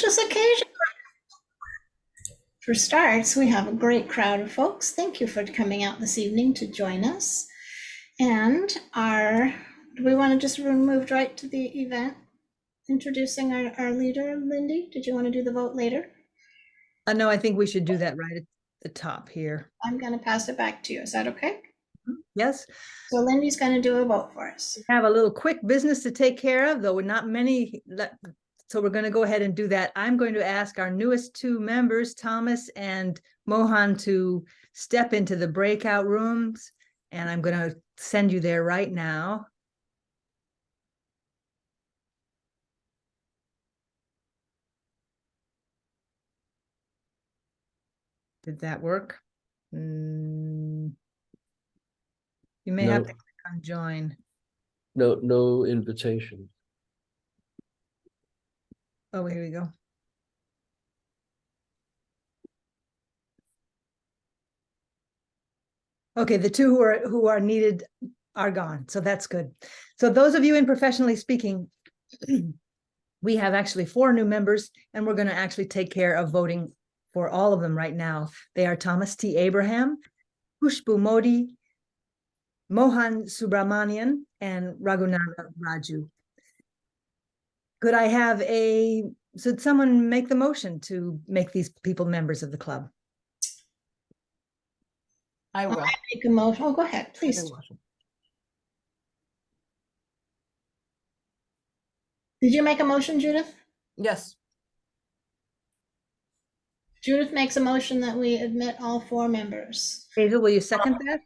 momentous occasion. For starts, we have a great crowd of folks. Thank you for coming out this evening to join us. And do we want to just move right to the event? Introducing our leader, Lindy. Did you want to do the vote later? No, I think we should do that right at the top here. I'm going to pass it back to you. Is that okay? Yes. So Lindy's going to do a vote for us. We have a little quick business to take care of, though not many. So we're going to go ahead and do that. I'm going to ask our newest two members, Thomas and Mohan, to step into the breakout rooms, and I'm going to send you there right now. Did that work? You may have to click on join. No invitation. Oh, here we go. Okay, the two who are needed are gone, so that's good. So those of you in professionally speaking, we have actually 4 new members, and we're going to actually take care of voting for all of them right now. They are Thomas T. Abraham, Khushbu Modi, Mohan Subramanian, and Raghunatha Raju. Could I have should someone make the motion to make these people members of the club? I will. Make a motion. Oh, go ahead, please. Did you make a motion, Judith? Yes. Judith makes a motion that we admit all 4 members. Hazel, will you second that?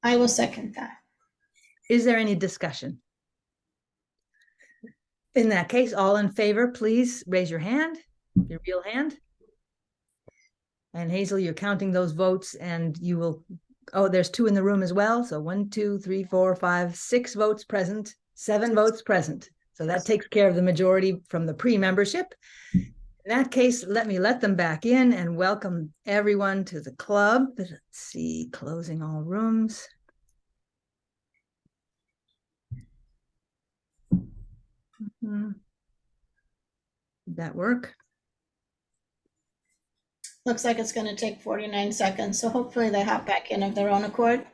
I will second that. Is there any discussion? In that case, all in favor, please raise your hand, your real hand. And Hazel, you're counting those votes, and you will, oh, there's 2 in the room as well. So 1, 2, 3, 4, 5, 6 votes present, 7 votes present. So that takes care of the majority from the pre-membership. In that case, let them back in and welcome everyone to the club. Let's see, closing all rooms. Did that work? Looks like it's going to take 49 seconds, so hopefully they hop back in of their own accord.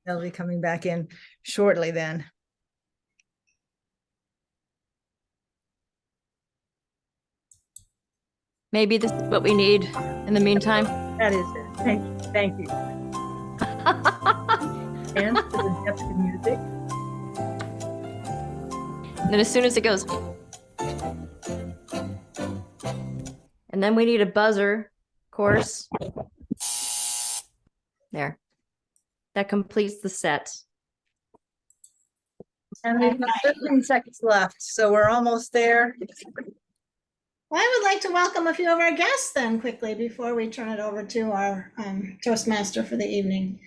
They'll be coming back in shortly then. Maybe this is what we need in the meantime. That is it. Thank you. And to the depth of music. And then as soon as it goes. And then we need a buzzer, of course. There. That completes the set. And we've got 15 seconds left, so we're almost there. Well, I would like to welcome a few of our guests then quickly before we turn it over to our Toastmaster for the evening.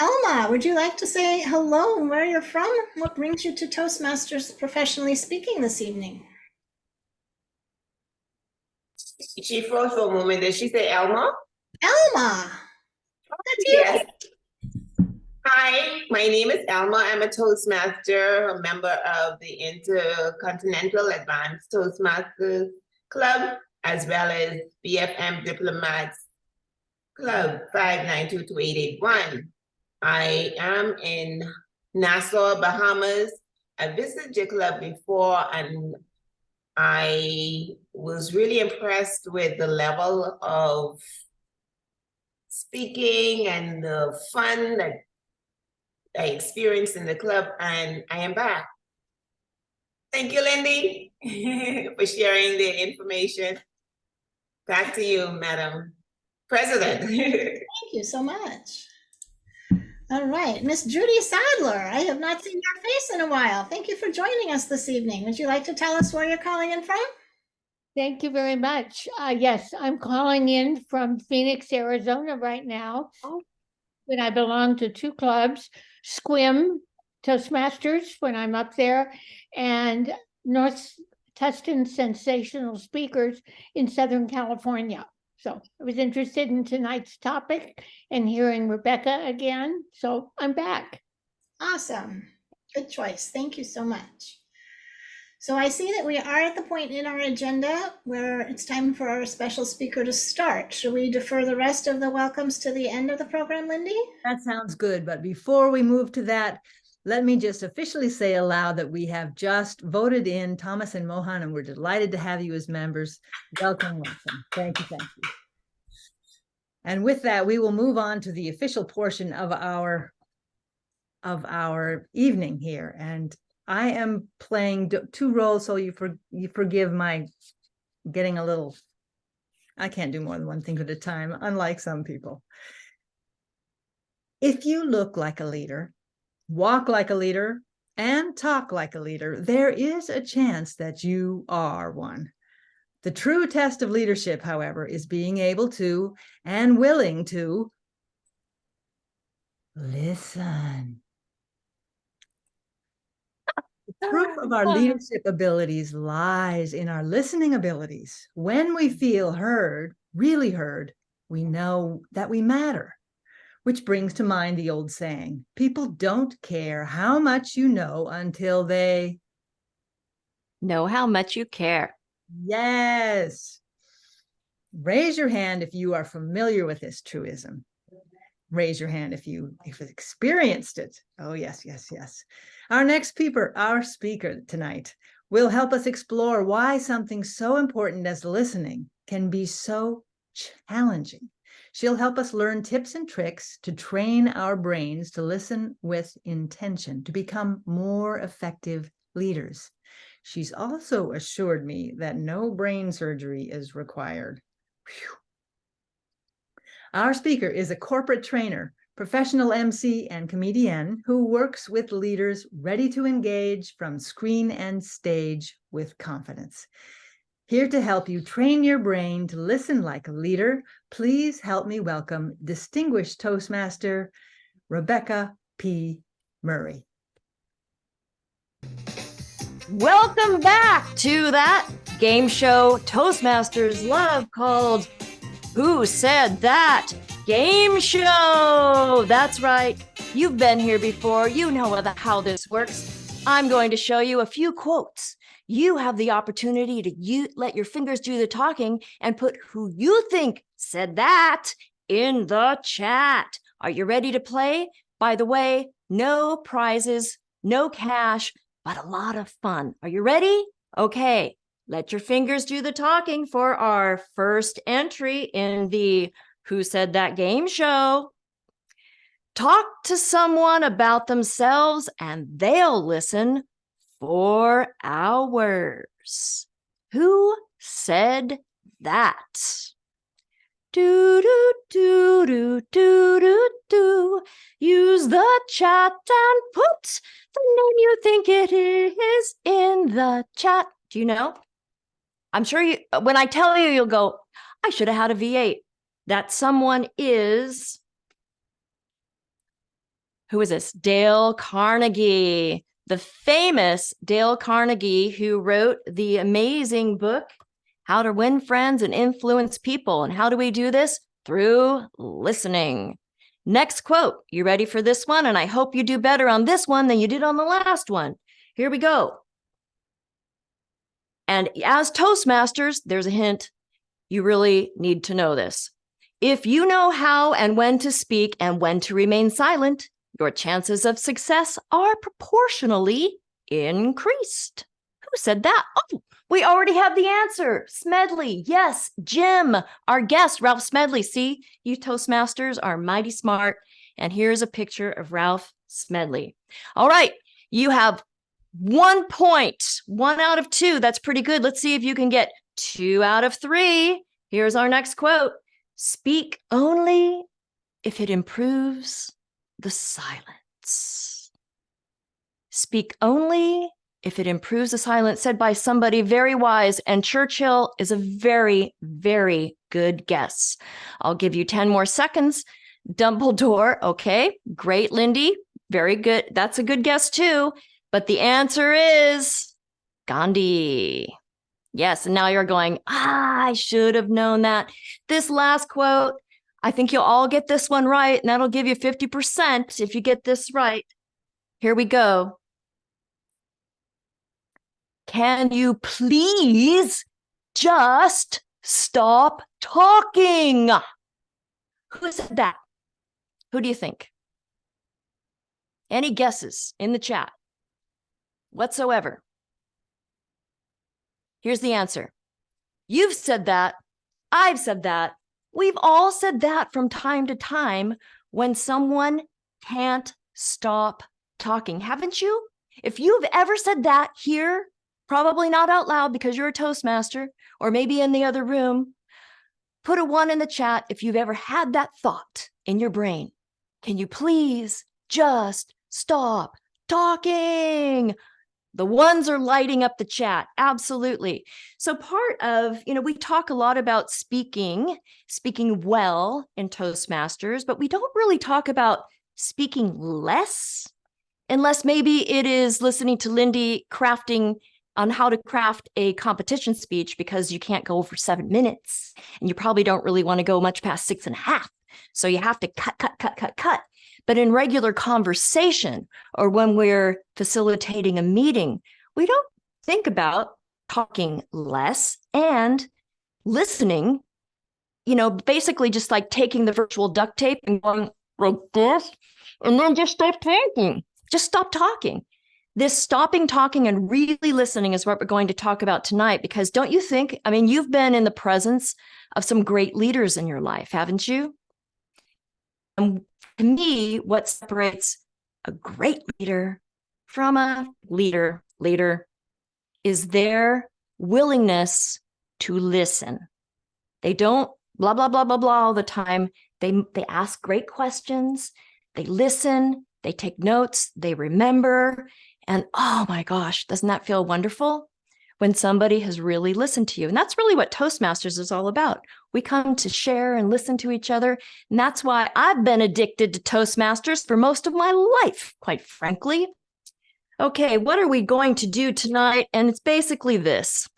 Elma, would you like to say hello and where you're from? What brings you to Toastmasters professionally speaking this evening? She froze for a moment. Did she say Elma? Elma! That's you. Yes. Hi, my name is Elma. I'm a Toastmaster, a member of the Intercontinental Advanced Toastmasters Club, as well as BFM Diplomats Club 5922881. I am in Nassau, Bahamas. I visited your club before, and I was really impressed with the level of speaking and the fun that I experienced in the club, and I am back. Thank you, Lindy, for sharing the information. Back to you, Madam President. Thank you so much. All right, Miss Judy Sadler, I have not seen your face in a while. Thank you for joining us this evening. Would you like to tell us where you're calling in from? Thank you very much. Yes, I'm calling in from Phoenix, Arizona right now. When I belong to 2 clubs, SQUIM, Toastmasters, when I'm up there, and North Tustin Sensational Speakers in Southern California. So I was interested in tonight's topic and hearing Rebecca again. So I'm back. Awesome. Good choice. Thank you so much. So I see that we are at the point in our agenda where it's time for our special speaker to start. Should we defer the rest of the welcomes to the end of the program, Lindy? That sounds good, but before we move to that, let me just officially say aloud that we have just voted in Thomas and Mohan, and we're delighted to have you as members. Welcome, welcome. Thank you, thank you. And with that, we will move on to the official portion of our evening here. And I am playing two roles, so you forgive my getting a little, I can't do more than one thing at a time, unlike some people. If you look like a leader, walk like a leader, and talk like a leader, there is a chance that you are one. The true test of leadership, however, is being able to and willing to listen. The proof of our leadership abilities lies in our listening abilities. When we feel heard, really heard, we know that we matter. Which brings to mind the old saying, people don't care how much you know until they Know how much you care. Yes. Raise your hand if you are familiar with this truism. Raise your hand if you've experienced it. Oh, yes, yes, yes. Our speaker tonight will help us explore why something so important as listening can be so challenging. She'll help us learn tips and tricks to train our brains to listen with intention, to become more effective leaders. She's also assured me that no brain surgery is required. Whew. Our speaker is a corporate trainer, professional MC, and comedian who works with leaders ready to engage from screen and stage with confidence. Here to help you train your brain to listen like a leader, please help me welcome distinguished Toastmaster Rebecca P. Murray. Welcome back to that game show Toastmasters love called Who Said That? Game show. That's right. You've been here before. You know how this works. I'm going to show you a few quotes. You have the opportunity to let your fingers do the talking and put who you think said that in the chat. Are you ready to play? By the way, no prizes, no cash, but a lot of fun. Are you ready? Okay, let your fingers do the talking for our first entry in the Who Said That game show. Talk to someone about themselves and they'll listen for hours. Who said that? Do do do do do do do. Use the chat and put the name you think it is in the chat. Do you know? I'm sure you. When I tell you, you'll go, I should have had a V8. That someone is. Who is this? Dale Carnegie. The famous Dale Carnegie, who wrote the amazing book, How to Win Friends and Influence People. And how do we do this? Through listening. Next quote. You ready for this one? And I hope you do better on this one than you did on the last one. Here we go. And as Toastmasters, there's a hint. You really need to know this. If you know how and when to speak and when to remain silent, your chances of success are proportionally increased. Who said that? Oh, we already have the answer. Smedley. Yes, Jim, our guest, Ralph Smedley. See, you Toastmasters are mighty smart. And here's a picture of Ralph Smedley. All right, you have 1 point, 1 out of 2. That's pretty good. Let's see if you can get 2 out of 3. Here's our next quote. Speak only if it improves the silence. Speak only if it improves the silence, said by somebody very wise, and Churchill is a very, very good guess. I'll give you 10 more seconds. Dumbledore, okay, great, Lindy, very good. That's a good guess too, but the answer is Gandhi. Yes, and now you're going, I should have known that. This last quote, I think you'll all get this one right, and that'll give you 50% if you get this right. Here we go. Can you please just stop talking? Who said that? Who do you think? Any guesses in the chat whatsoever? Here's the answer. You've said that. I've said that. We've all said that from time to time when someone can't stop talking, haven't you? If you've ever said that here, probably not out loud because you're a Toastmaster, or maybe in the other room, put a 1 in the chat if you've ever had that thought in your brain. Can you please just stop talking? The ones are lighting up the chat. Absolutely. So part of, we talk a lot about speaking well in Toastmasters, but we don't really talk about speaking less, unless maybe it is listening to Lindy crafting on how to craft a competition speech because you can't go over 7 minutes and you probably don't really want to go much past 6.5. So you have to cut. But in regular conversation or when we're facilitating a meeting, we don't think about talking less and listening, basically just like taking the virtual duct tape and going like this, and then just stop talking. Just stop talking. This stopping talking and really listening is what we're going to talk about tonight, because don't you think, you've been in the presence of some great leaders in your life, haven't you? And to me, what separates a great leader from a leader is their willingness to listen. They don't blah, blah, blah, blah, blah all the time. They ask great questions. They listen. They take notes. They remember. And oh my gosh, doesn't that feel wonderful when somebody has really listened to you? And that's really what Toastmasters is all about. We come to share and listen to each other. And that's why I've been addicted to Toastmasters for most of my life, quite frankly. Okay, what are we going to do tonight? And it's basically this.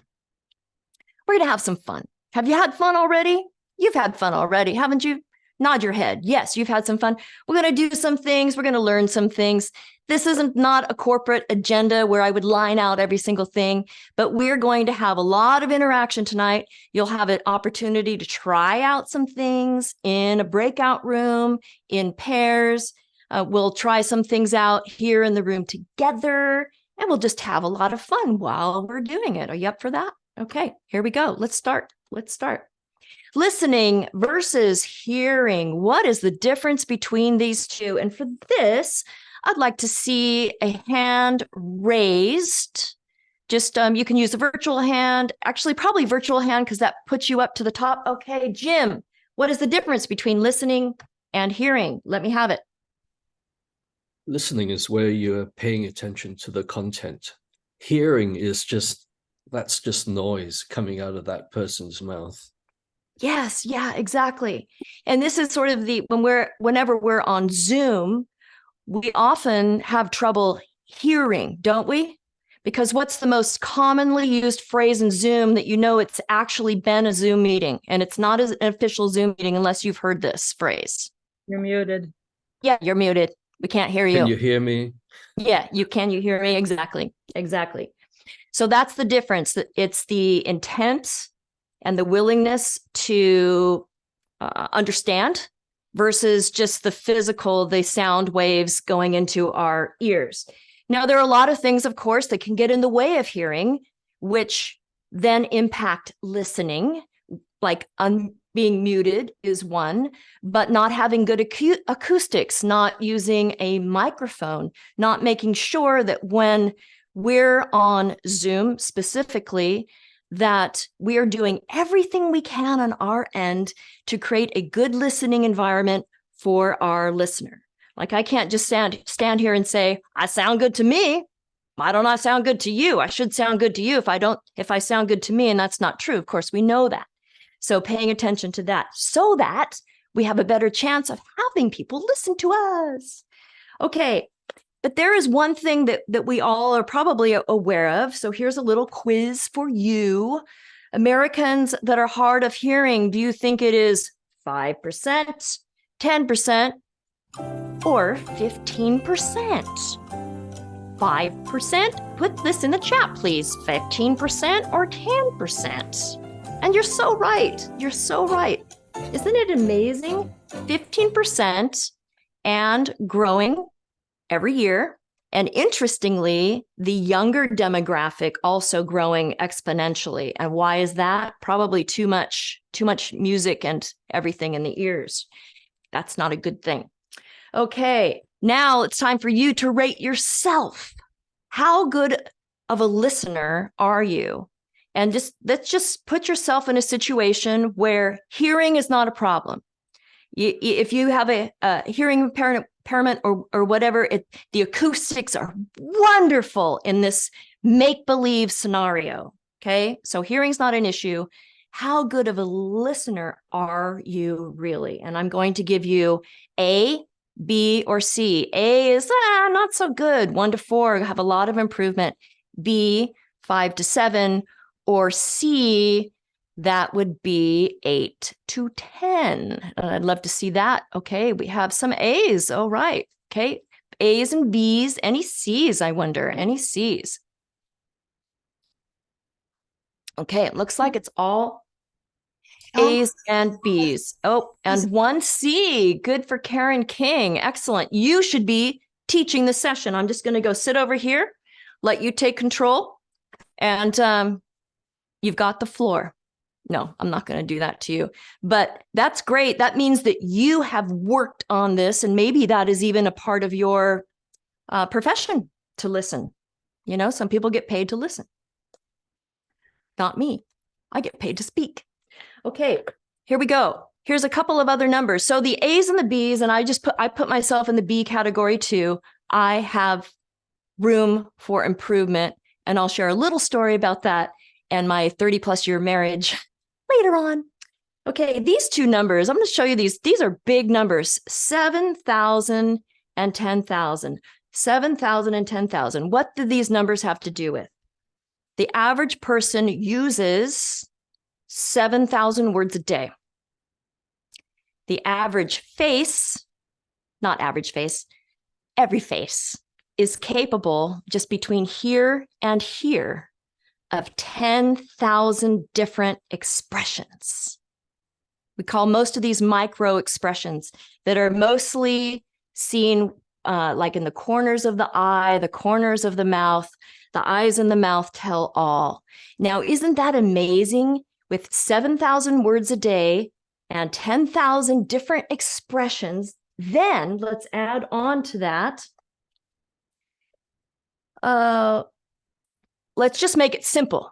We're going to have some fun. Have you had fun already? You've had fun already, haven't you? Nod your head. Yes, you've had some fun. We're going to do some things. We're going to learn some things. This isn't not a corporate agenda where I would line out every single thing, but we're going to have a lot of interaction tonight. You'll have an opportunity to try out some things in a breakout room, in pairs. We'll try some things out here in the room together, and we'll just have a lot of fun while we're doing it. Are you up for that? Okay, here we go. Let's start. Listening versus hearing. What is the difference between these two? And for this, I'd like to see a hand raised. Just you can use a virtual hand. Actually, probably virtual hand because that puts you up to the top. Okay, Jim, what is the difference between listening and hearing? Let me have it. Listening is where you're paying attention to the content. Hearing is that's just noise coming out of that person's mouth. Yes, yeah, exactly. And this is sort of whenever we're on Zoom, we often have trouble hearing, don't we? Because what's the most commonly used phrase in Zoom that it's actually been a Zoom meeting, and it's not an official Zoom meeting unless you've heard this phrase? You're muted. Yeah, you're muted. We can't hear you. Can you hear me? Yeah, can you hear me? Exactly. So that's the difference. It's the intent and the willingness to understand versus just the sound waves going into our ears. Now, there are a lot of things, of course, that can get in the way of hearing, which then impact listening, like being muted is one, but not having good acoustics, not using a microphone, not making sure that when we're on Zoom specifically, that we are doing everything we can on our end to create a good listening environment for our listener. Like I can't just stand here and say, I sound good to me. Why don't I sound good to you? I should sound good to you if I sound good to me, and that's not true. Of course, we know that. So paying attention to that so that we have a better chance of having people listen to us. Okay. But there is one thing that we all are probably aware of. So here's a little quiz for you. Americans that are hard of hearing, do you think it is 5%, 10%, or 15%? 5%? Put this in the chat, please. 15% or 10%? And you're so right. You're so right. Isn't it amazing? 15% and growing every year. And interestingly, the younger demographic also growing exponentially. And why is that? Probably too much music and everything in the ears. That's not a good thing. Okay, now it's time for you to rate yourself. How good of a listener are you? And let's just put yourself in a situation where hearing is not a problem. If you have a hearing impairment or whatever, the acoustics are wonderful in this make-believe scenario. Okay, so hearing's not an issue. How good of a listener are you really? And I'm going to give you A, B, or C. A is not so good, 1 to 4, have a lot of improvement. B, 5 to 7, or C, that would be 8 to 10. I'd love to see that. Okay, we have some A's. All right. Okay, A's and B's. Any C's, I wonder? Any C's? Okay, it looks like it's all A's and B's. Oh, and 1 C. Good for Karen King. Excellent. You should be teaching the session. I'm just going to go sit over here, let you take control, and you've got the floor. No, I'm not going to do that to you, but that's great. That means that you have worked on this, and maybe that is even a part of your profession, to listen. You know, some people get paid to listen. Not me. I get paid to speak. Okay, here we go. Here's a couple of other numbers. So the A's and the B's, and I put myself in the B category too. I have room for improvement, and I'll share a little story about that and my 30+ year marriage later on. Okay, these two numbers, I'm going to show you these. These are big numbers, 7,000 and 10,000. 7,000 and 10,000. What do these numbers have to do with? The average person uses 7,000 words a day. The average face, not average face, every face is capable just between here and here of 10,000 different expressions. We call most of these micro expressions that are mostly seen like in the corners of the eye, the corners of the mouth. The eyes and the mouth tell all. Now, isn't that amazing? With 7,000 words a day and 10,000 different expressions, then let's add on to that. Let's just make it simple.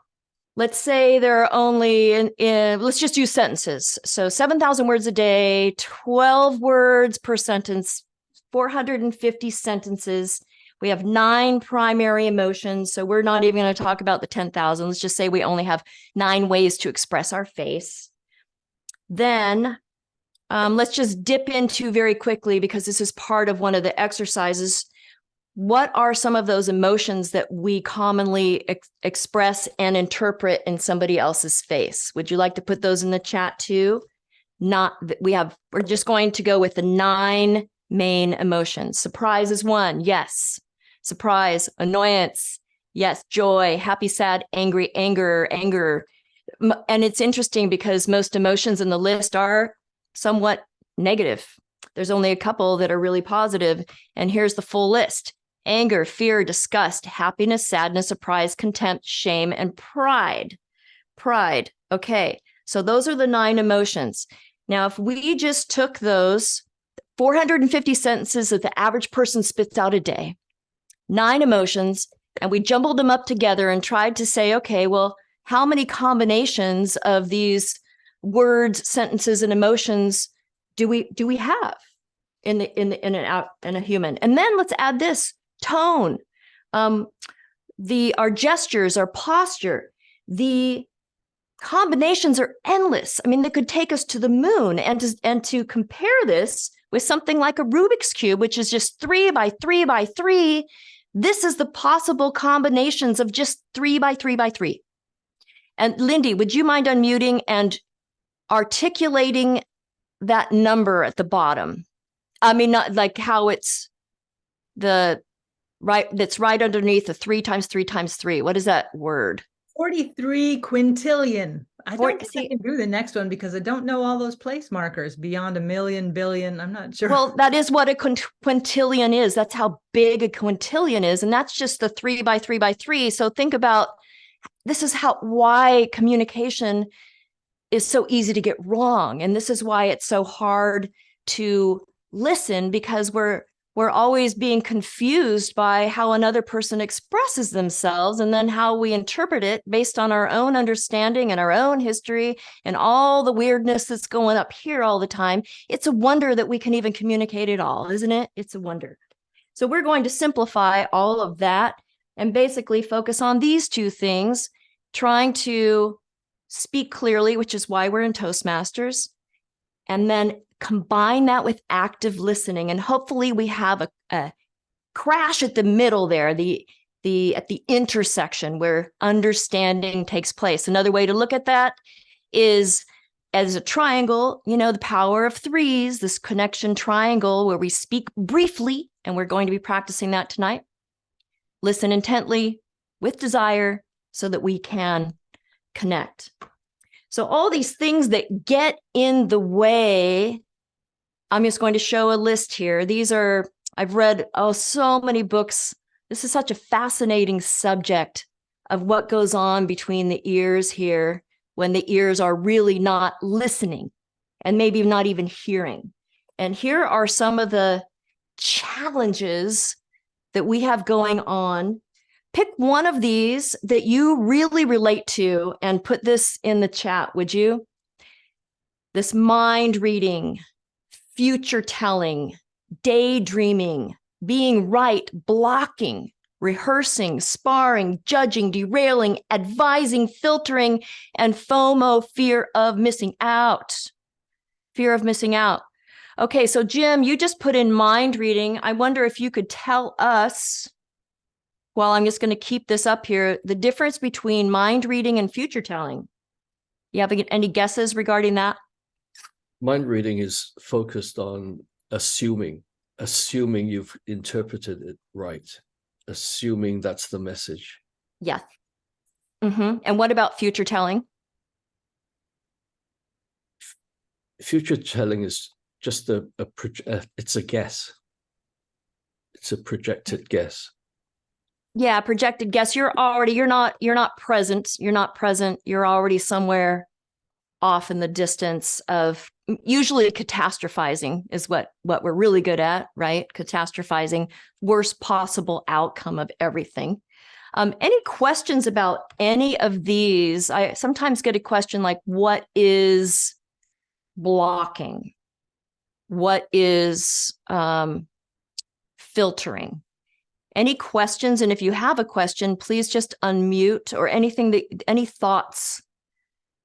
Let's say there are only, let's just use sentences. So 7,000 words a day, 12 words per sentence, 450 sentences. We have 9 primary emotions. So we're not even going to talk about the 10,000. Let's just say we only have 9 ways to express our face. Then let's just dip into very quickly, because this is part of one of the exercises. What are some of those emotions that we commonly express and interpret in somebody else's face? Would you like to put those in the chat too? We're just going to go with the 9 main emotions. Surprise is one. Yes. Surprise, annoyance. Yes. Joy, happy, sad, angry, anger. And it's interesting because most emotions in the list are somewhat negative. There's only a couple that are really positive. And here's the full list: anger, fear, disgust, happiness, sadness, surprise, contempt, shame, and pride. Pride. Okay. So those are the 9 emotions. Now, if we just took those 450 sentences that the average person spits out a day, 9 emotions, and we jumbled them up together and tried to say, okay, well, how many combinations of these words, sentences, and emotions do we have in a human? And then let's add this: tone, our gestures, our posture. The combinations are endless. I mean, they could take us to the moon. And to compare this with something like a Rubik's Cube, which is just 3 by 3 by 3, this is the possible combinations of just 3 by 3 by 3. And Lindy, would you mind unmuting and articulating that number at the bottom? I mean, not like how it's the right, that's right underneath the 3 times 3 times 3. What is that word? 43 quintillion. I For- don't think I see- can do the next one because I don't know all those place markers beyond a million, billion. I'm not sure. Well, that is what a quintillion is. That's how big a quintillion is. And that's just the 3 by 3 by 3. So think about, this is why communication is so easy to get wrong. And this is why it's so hard to listen, because we're always being confused by how another person expresses themselves, and then how we interpret it based on our own understanding and our own history and all the weirdness that's going up here all the time. It's a wonder that we can even communicate at all, isn't it? It's a wonder. So we're going to simplify all of that and basically focus on these two things, trying to speak clearly, which is why we're in Toastmasters, and then combine that with active listening. And hopefully we have a crash at the middle there, at the intersection where understanding takes place. Another way to look at that is as a triangle, the power of 3s, this connection triangle where we speak briefly, and we're going to be practicing that tonight. Listen intently with desire so that we can connect. So all these things that get in the way, I'm just going to show a list here. These are, I've read so many books. This is such a fascinating subject of what goes on between the ears here when the ears are really not listening and maybe not even hearing. And here are some of the challenges that we have going on. Pick one of these that you really relate to and put this in the chat, would you? This mind reading, future telling, daydreaming, being right, blocking, rehearsing, sparring, judging, derailing, advising, filtering, and FOMO, fear of missing out. Fear of missing out. Okay, so Jim, you just put in mind reading. I wonder if you could tell us, well, I'm just going to keep this up here, the difference between mind reading and future telling. You have any guesses regarding that? Mind reading is focused on assuming you've interpreted it right, assuming that's the message. Yeah. And what about future telling? Future telling is just it's a guess. It's a projected guess. Yeah, projected guess. You're not present. You're not present. You're already somewhere off in the distance of, usually catastrophizing is what we're really good at, right? Catastrophizing, worst possible outcome of everything. Any questions about any of these? I sometimes get a question like, what is blocking? What is filtering? Any questions? And if you have a question, please just unmute, or any thoughts.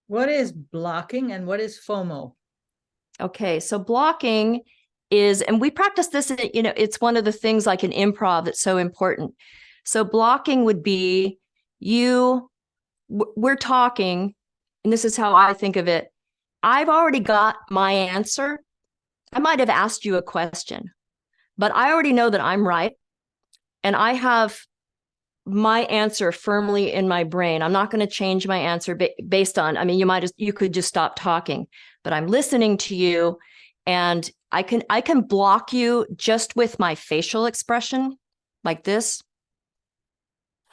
What is blocking and what is FOMO? Okay, so blocking is, and we practice this, it's one of the things like in improv that's so important. So blocking would be we're talking, and this is how I think of it. I've already got my answer. I might have asked you a question, but I already know that I'm right. And I have my answer firmly in my brain. I'm not going to change my answer based on, you could just stop talking, but I'm listening to you, and I can block you just with my facial expression like this.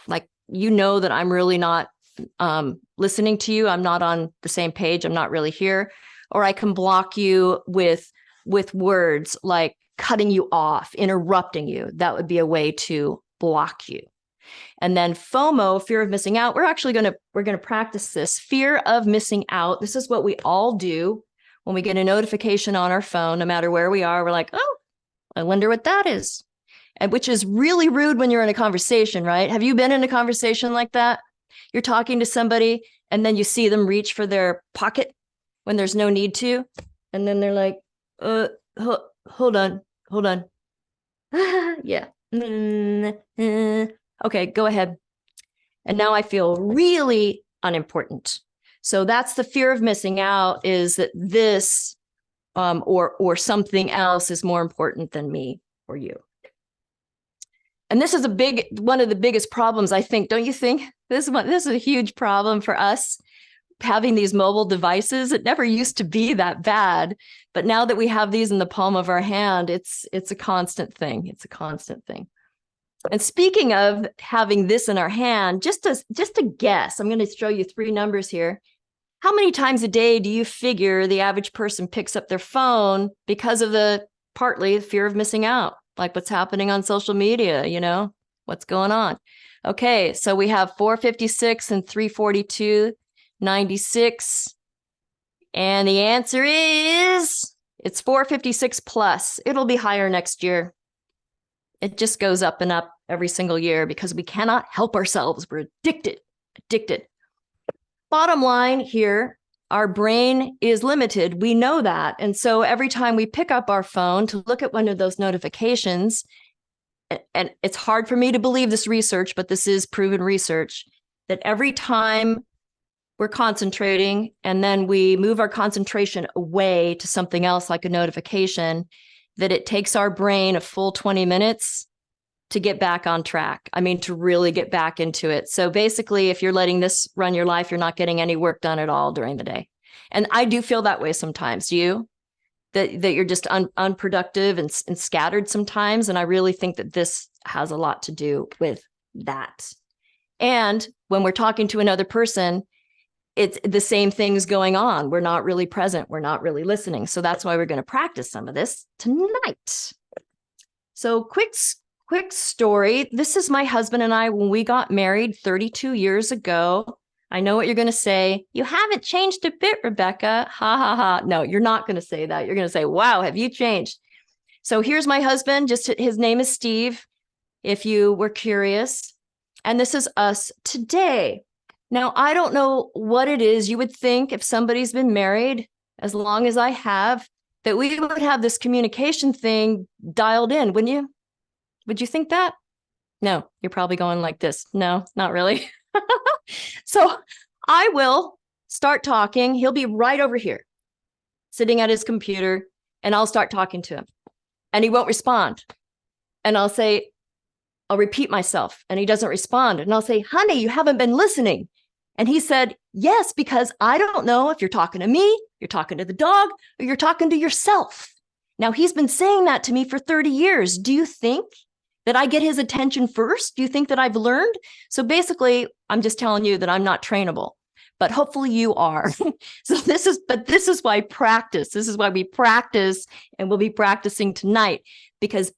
Like, that I'm really not listening to you. I'm not on the same page. I'm not really here. Or I can block you with words like cutting you off, interrupting you. That would be a way to block you. And then FOMO, fear of missing out. We're going to practice this. Fear of missing out. This is what we all do when we get a notification on our phone, no matter where we are. We're like, oh, I wonder what that is. And which is really rude when you're in a conversation, right? Have you been in a conversation like that? You're talking to somebody and then you see them reach for their pocket when there's no need to. And then they're like, hold on. Yeah. Okay, go ahead. And now I feel really unimportant. So that's the fear of missing out, is that this or something else is more important than me or you. And this is one of the biggest problems, I think, don't you think? This is a huge problem for us, having these mobile devices. It never used to be that bad, but now that we have these in the palm of our hand, it's a constant thing. It's a constant thing. And speaking of having this in our hand, just to guess, I'm going to show you 3 numbers here. How many times a day do you figure the average person picks up their phone because of partly the fear of missing out, like what's happening on social media, what's going on? Okay, so we have 456 and 342, 96. And the answer is it's 456 plus. It'll be higher next year. It just goes up and up every single year because we cannot help ourselves. We're addicted. Bottom line here, our brain is limited. We know that. And so every time we pick up our phone to look at one of those notifications, and it's hard for me to believe this research, but this is proven research, that every time we're concentrating and then we move our concentration away to something else like a notification, that it takes our brain a full 20 minutes to get back on track. I mean, to really get back into it. So basically, if you're letting this run your life, you're not getting any work done at all during the day. And I do feel that way sometimes. Do you? That you're just unproductive and scattered sometimes. And I really think that this has a lot to do with that. And when we're talking to another person, it's the same things going on. We're not really present. We're not really listening. So that's why we're going to practice some of this tonight. So quick story. This is my husband and I when we got married 32 years ago. I know what you're going to say. You haven't changed a bit, Rebecca. Ha, ha, ha. No, you're not going to say that. You're going to say, wow, have you changed? So here's my husband. His name is Steve, if you were curious. And this is us today. Now, I don't know what it is. You would think if somebody's been married as long as I have, that we would have this communication thing dialed in, wouldn't you? Would you think that? No, you're probably going like this. No, not really. So I will start talking. He'll be right over here, sitting at his computer, and I'll start talking to him. And he won't respond. And I'll repeat myself, and he doesn't respond. And I'll say, honey, you haven't been listening. And he said, yes, because I don't know if you're talking to me, you're talking to the dog, or you're talking to yourself. Now, he's been saying that to me for 30 years. Do you think that I get his attention first? Do you think that I've learned? So basically, I'm just telling you that I'm not trainable, but hopefully you are. So this is why practice. This is why we practice, and we'll be practicing tonight, because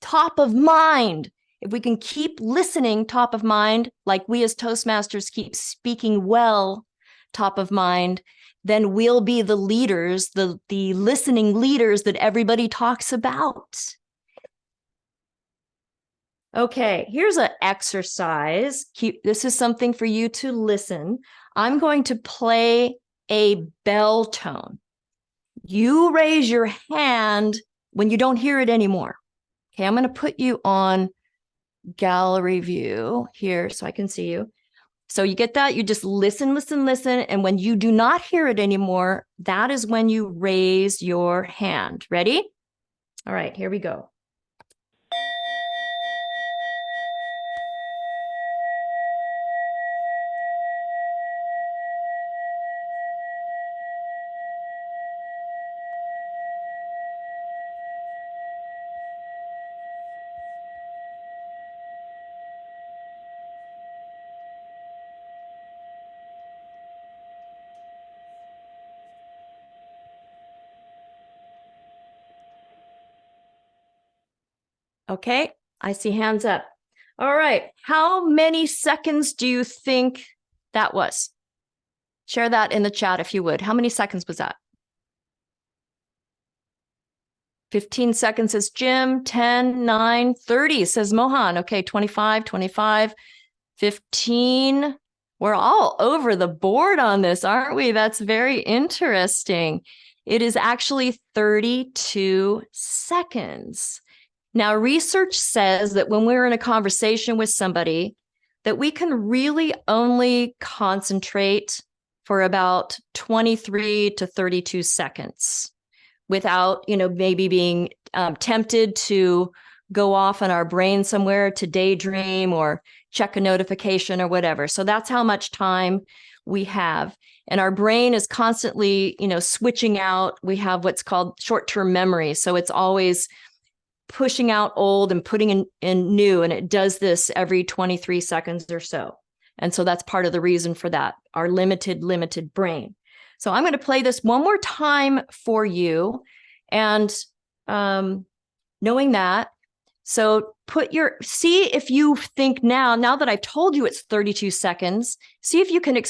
top of mind, if we can keep listening top of mind, like we as Toastmasters keep speaking well top of mind, then we'll be the leaders, the listening leaders that everybody talks about. Okay, here's an exercise. This is something for you to listen. I'm going to play a bell tone. You raise your hand when you don't hear it anymore. Okay, I'm going to put you on gallery view here so I can see you. So you get that? You just listen. And when you do not hear it anymore, that is when you raise your hand. Ready? All right, here we go. Okay, I see hands up. All right, how many seconds do you think that was? Share that in the chat if you would. How many seconds was that? 15 seconds says Jim, 10, 9, 30 says Mohan. Okay, 25, 15. We're all over the board on this, aren't we? That's very interesting. It is actually 32 seconds. Now, research says that when we're in a conversation with somebody, that we can really only concentrate for about 23 to 32 seconds without, maybe being tempted to go off in our brain somewhere to daydream or check a notification or whatever. So that's how much time we have. And our brain is constantly, switching out. We have what's called short-term memory. So it's always pushing out old and putting in new. And it does this every 23 seconds or so. And so that's part of the reason for that, our limited brain. So I'm going to play this one more time for you. And knowing that, so see if you think now that I've told you it's 32 seconds, see if you can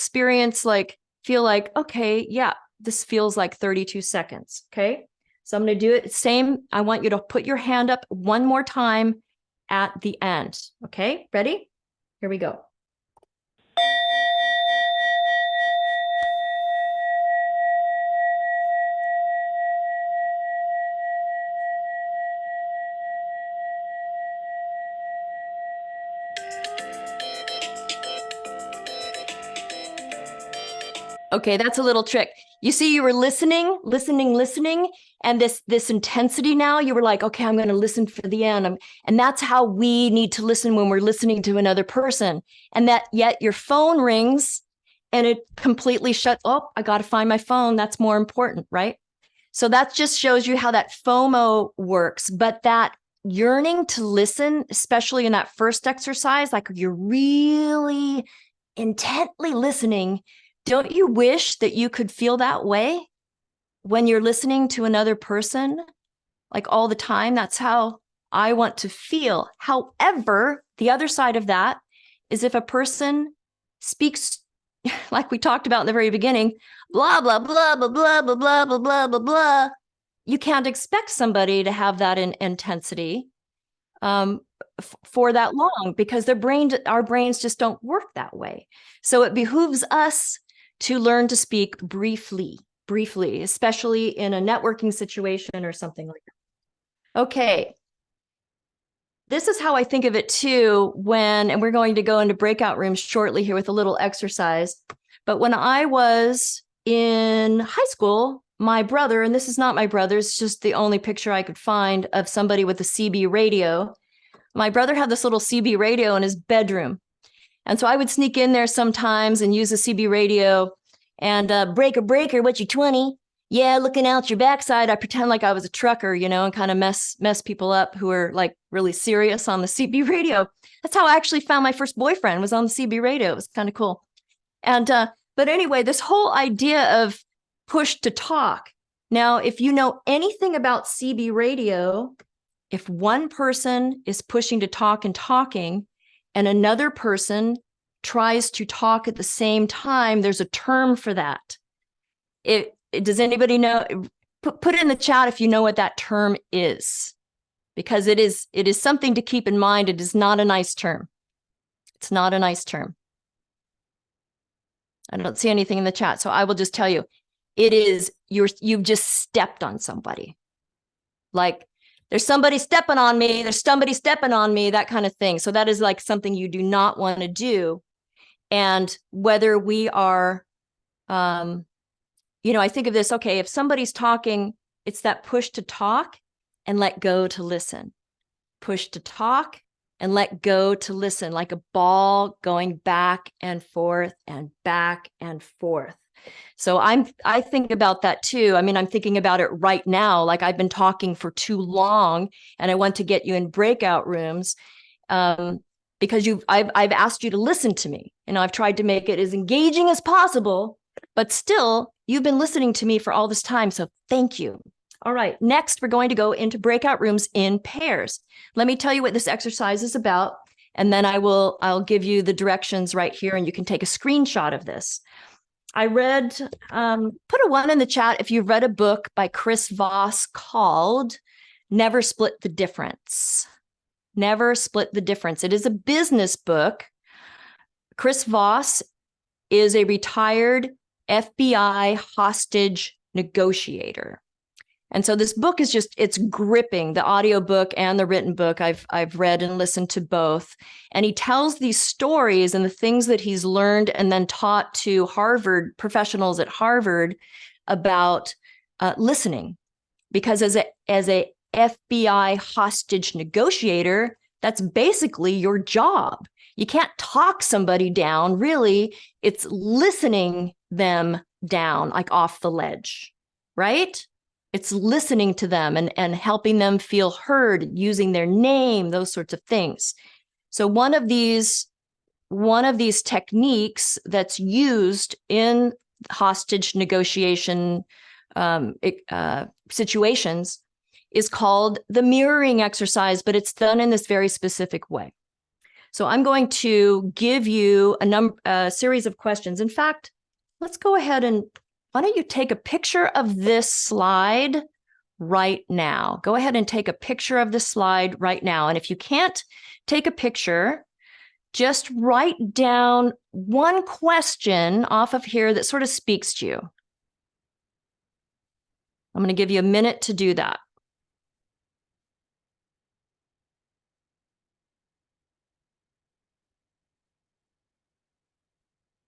feel like, okay, yeah, this feels like 32 seconds. Okay. So I'm going to do it same. I want you to put your hand up one more time at the end. Okay. Ready? Here we go. Okay, that's a little trick. You see, you were listening, and this intensity now, you were like, okay, I'm going to listen for the end. And that's how we need to listen when we're listening to another person. And that yet your phone rings and it completely shuts. Oh, I got to find my phone. That's more important, right? So that just shows you how that FOMO works. But that yearning to listen, especially in that first exercise, like you're really intently listening. Don't you wish that you could feel that way when you're listening to another person, like all the time? That's how I want to feel. However, the other side of that is if a person speaks, like we talked about in the very beginning, blah, blah, blah, blah, blah, blah, blah, blah, blah, blah, blah, you can't expect somebody to have that intensity for that long, because our brains just don't work that way. So it behooves us to learn to speak briefly, especially in a networking situation or something like that. Okay. This is how I think of it too and we're going to go into breakout rooms shortly here with a little exercise. But when I was in high school, my brother, and this is not my brother, it's just the only picture I could find of somebody with a CB radio. My brother had this little CB radio in his bedroom. And so I would sneak in there sometimes and use the CB radio and breaker, what you 20? Yeah, looking out your backside. I pretend like I was a trucker, and kind of mess people up who are like really serious on the CB radio. That's how I actually found my first boyfriend, was on the CB radio. It was kind of cool. And but anyway, this whole idea of push to talk. Now, if you know anything about CB radio, if one person is pushing to talk and talking, and another person tries to talk at the same time, there's a term for that. Does anybody know? Put it in the chat if you know what that term is, because it is something to keep in mind. It is not a nice term. It's not a nice term. I don't see anything in the chat, so I will just tell you, it is you've just stepped on somebody. Like, there's somebody stepping on me, that kind of thing. So that is like something you do not want to do. And whether we are, I think of this, okay, if somebody's talking, it's that push to talk and let go to listen. Push to talk and let go to listen, like a ball going back and forth and back and forth. So I think about that too. I mean, I'm thinking about it right now. Like, I've been talking for too long and I want to get you in breakout rooms because I've asked you to listen to me. I've tried to make it as engaging as possible, but still you've been listening to me for all this time. So thank you. All right. Next, we're going to go into breakout rooms in pairs. Let me tell you what this exercise is about. And then I'll give you the directions right here and you can take a screenshot of this. I read, put a 1 in the chat if you've read a book by Chris Voss called Never Split the Difference. Never Split the Difference. It is a business book. Chris Voss is a retired FBI hostage negotiator. And so this book is it's gripping, the audiobook and the written book. I've read and listened to both. And he tells these stories and the things that he's learned and then taught to Harvard professionals at Harvard about listening. Because as a FBI hostage negotiator, that's basically your job. You can't talk somebody down, really. It's listening them down, like off the ledge, right? It's listening to them and helping them feel heard, using their name, those sorts of things. So one of these techniques that's used in hostage negotiation situations is called the mirroring exercise, but it's done in this very specific way. So I'm going to give you a series of questions. In fact, let's go ahead and why don't you take a picture of this slide right now? Go ahead and take a picture of the slide right now. And if you can't take a picture, just write down one question off of here that sort of speaks to you. I'm going to give you a minute to do that.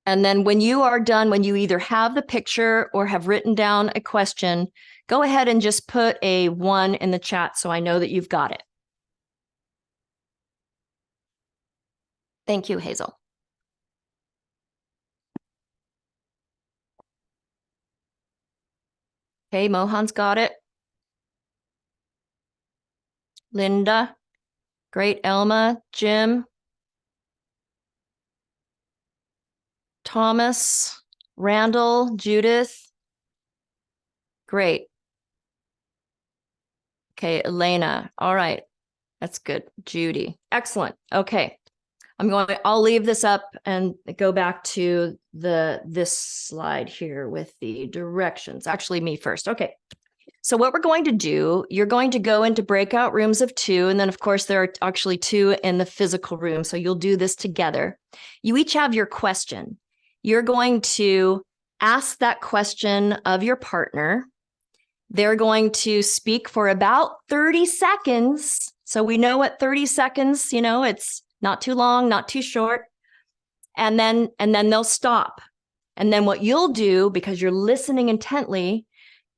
And then when you are done, when you either have the picture or have written down a question, go ahead and just put a 1 in the chat so I know that you've got it. Thank you, Hazel. Okay, Mohan's got it. Linda, great. Elma, Jim, Thomas, Randall, Judith. Great. Okay, Elena. All right. That's good. Judy. Excellent. Okay. I'll leave this up and go back to this slide here with the directions. Actually, me first. Okay. So what we're going to do, you're going to go into breakout rooms of 2. And then, of course, there are actually 2 in the physical room. So you'll do this together. You each have your question. You're going to ask that question of your partner. They're going to speak for about 30 seconds. So we know what 30 seconds, it's not too long, not too short. And then they'll stop. And then what you'll do, because you're listening intently,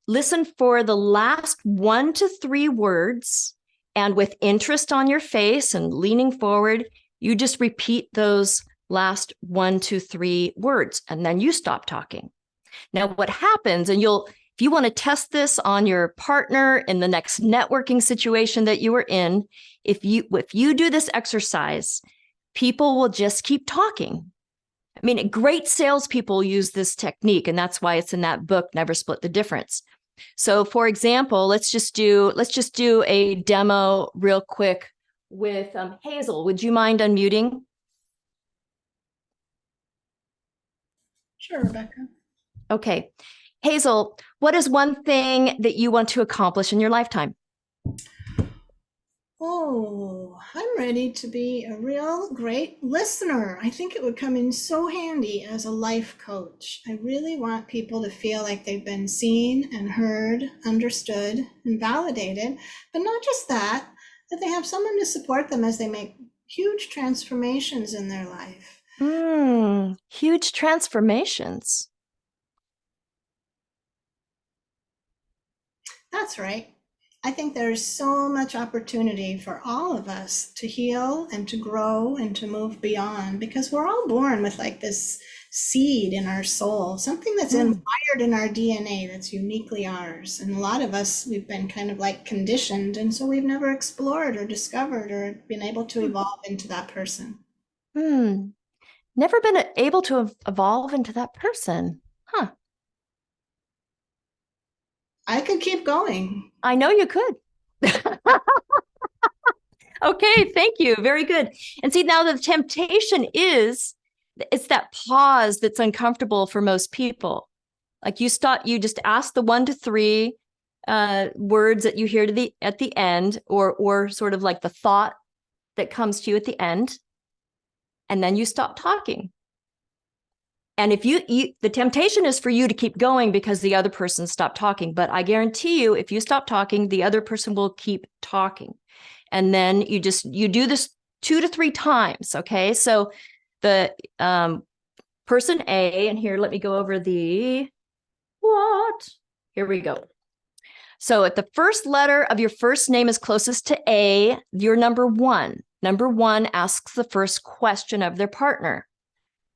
listen for the last 1 to 3 words, and with interest on your face and leaning forward, you just repeat those last 1 to 3 words, and then you stop talking. Now, what happens, and if you want to test this on your partner in the next networking situation that you are in, if you do this exercise, people will just keep talking. I mean, great salespeople use this technique, and that's why it's in that book, Never Split the Difference. So, for example, let's just do a demo real quick with Hazel. Would you mind unmuting? Sure, Rebecca. Okay. Hazel, what is one thing that you want to accomplish in your lifetime? Oh, I'm ready to be a real great listener. I think it would come in so handy as a life coach. I really want people to feel like they've been seen and heard, understood, and validated. But not just that they have someone to support them as they make huge transformations in their life. Huge transformations. That's right. I think there is so much opportunity for all of us to heal and to grow and to move beyond, because we're all born with like this seed in our soul, something that's wired in our DNA that's uniquely ours. And a lot of us, we've been kind of like conditioned, and so we've never explored or discovered or been able to evolve into that person. Never been able to evolve into that person. Huh. I could keep going. I know you could. Okay, thank you. Very good. And see, now the temptation is, it's that pause that's uncomfortable for most people. Like you just ask the 1 to 3 words that you hear at the end, or sort of like the thought that comes to you at the end, and then you stop talking. And if the temptation is for you to keep going because the other person stopped talking. But I guarantee you, if you stop talking, the other person will keep talking. And then you do this 2 to 3 times. Okay. So the person A, and here, let me go over the what? Here we go. So if the first letter of your first name is closest to A, you're number one. Number one asks the first question of their partner.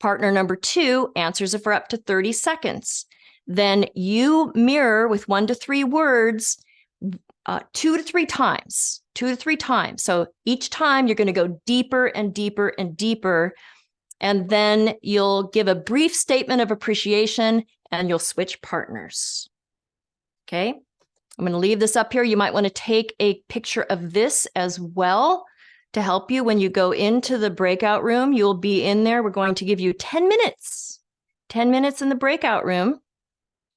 Partner number two answers it for up to 30 seconds. Then you mirror with 1 to 3 words 2 to 3 times. 2 to 3 times. So each time you're going to go deeper and deeper and deeper. And then you'll give a brief statement of appreciation and you'll switch partners. Okay. I'm going to leave this up here. You might want to take a picture of this as well to help you when you go into the breakout room. You'll be in there. We're going to give you 10 minutes, 10 minutes in the breakout room.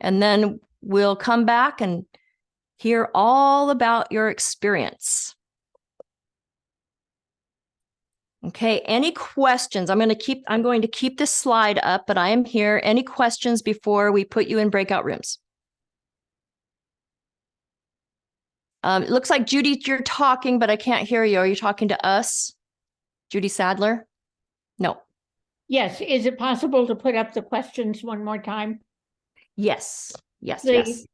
And then we'll come back and hear all about your experience. Okay, any questions? I'm going to keep this slide up, but I am here. Any questions before we put you in breakout rooms? It looks like Judy, you're talking, but I can't hear you. Are you talking to us? Judy Sadler? No. Yes, is it possible to put up the questions one more time? Yes, yes, Please. yes.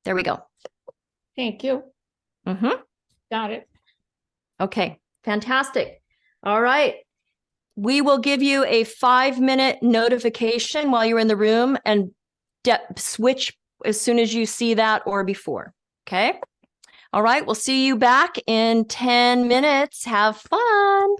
There we go. Thank you. Mm-hmm. Got it. Okay, fantastic. All right. We will give you a 5-minute notification while you're in the room and switch as soon as you see that or before. Okay. All right. We'll see you back in 10 minutes. Have fun.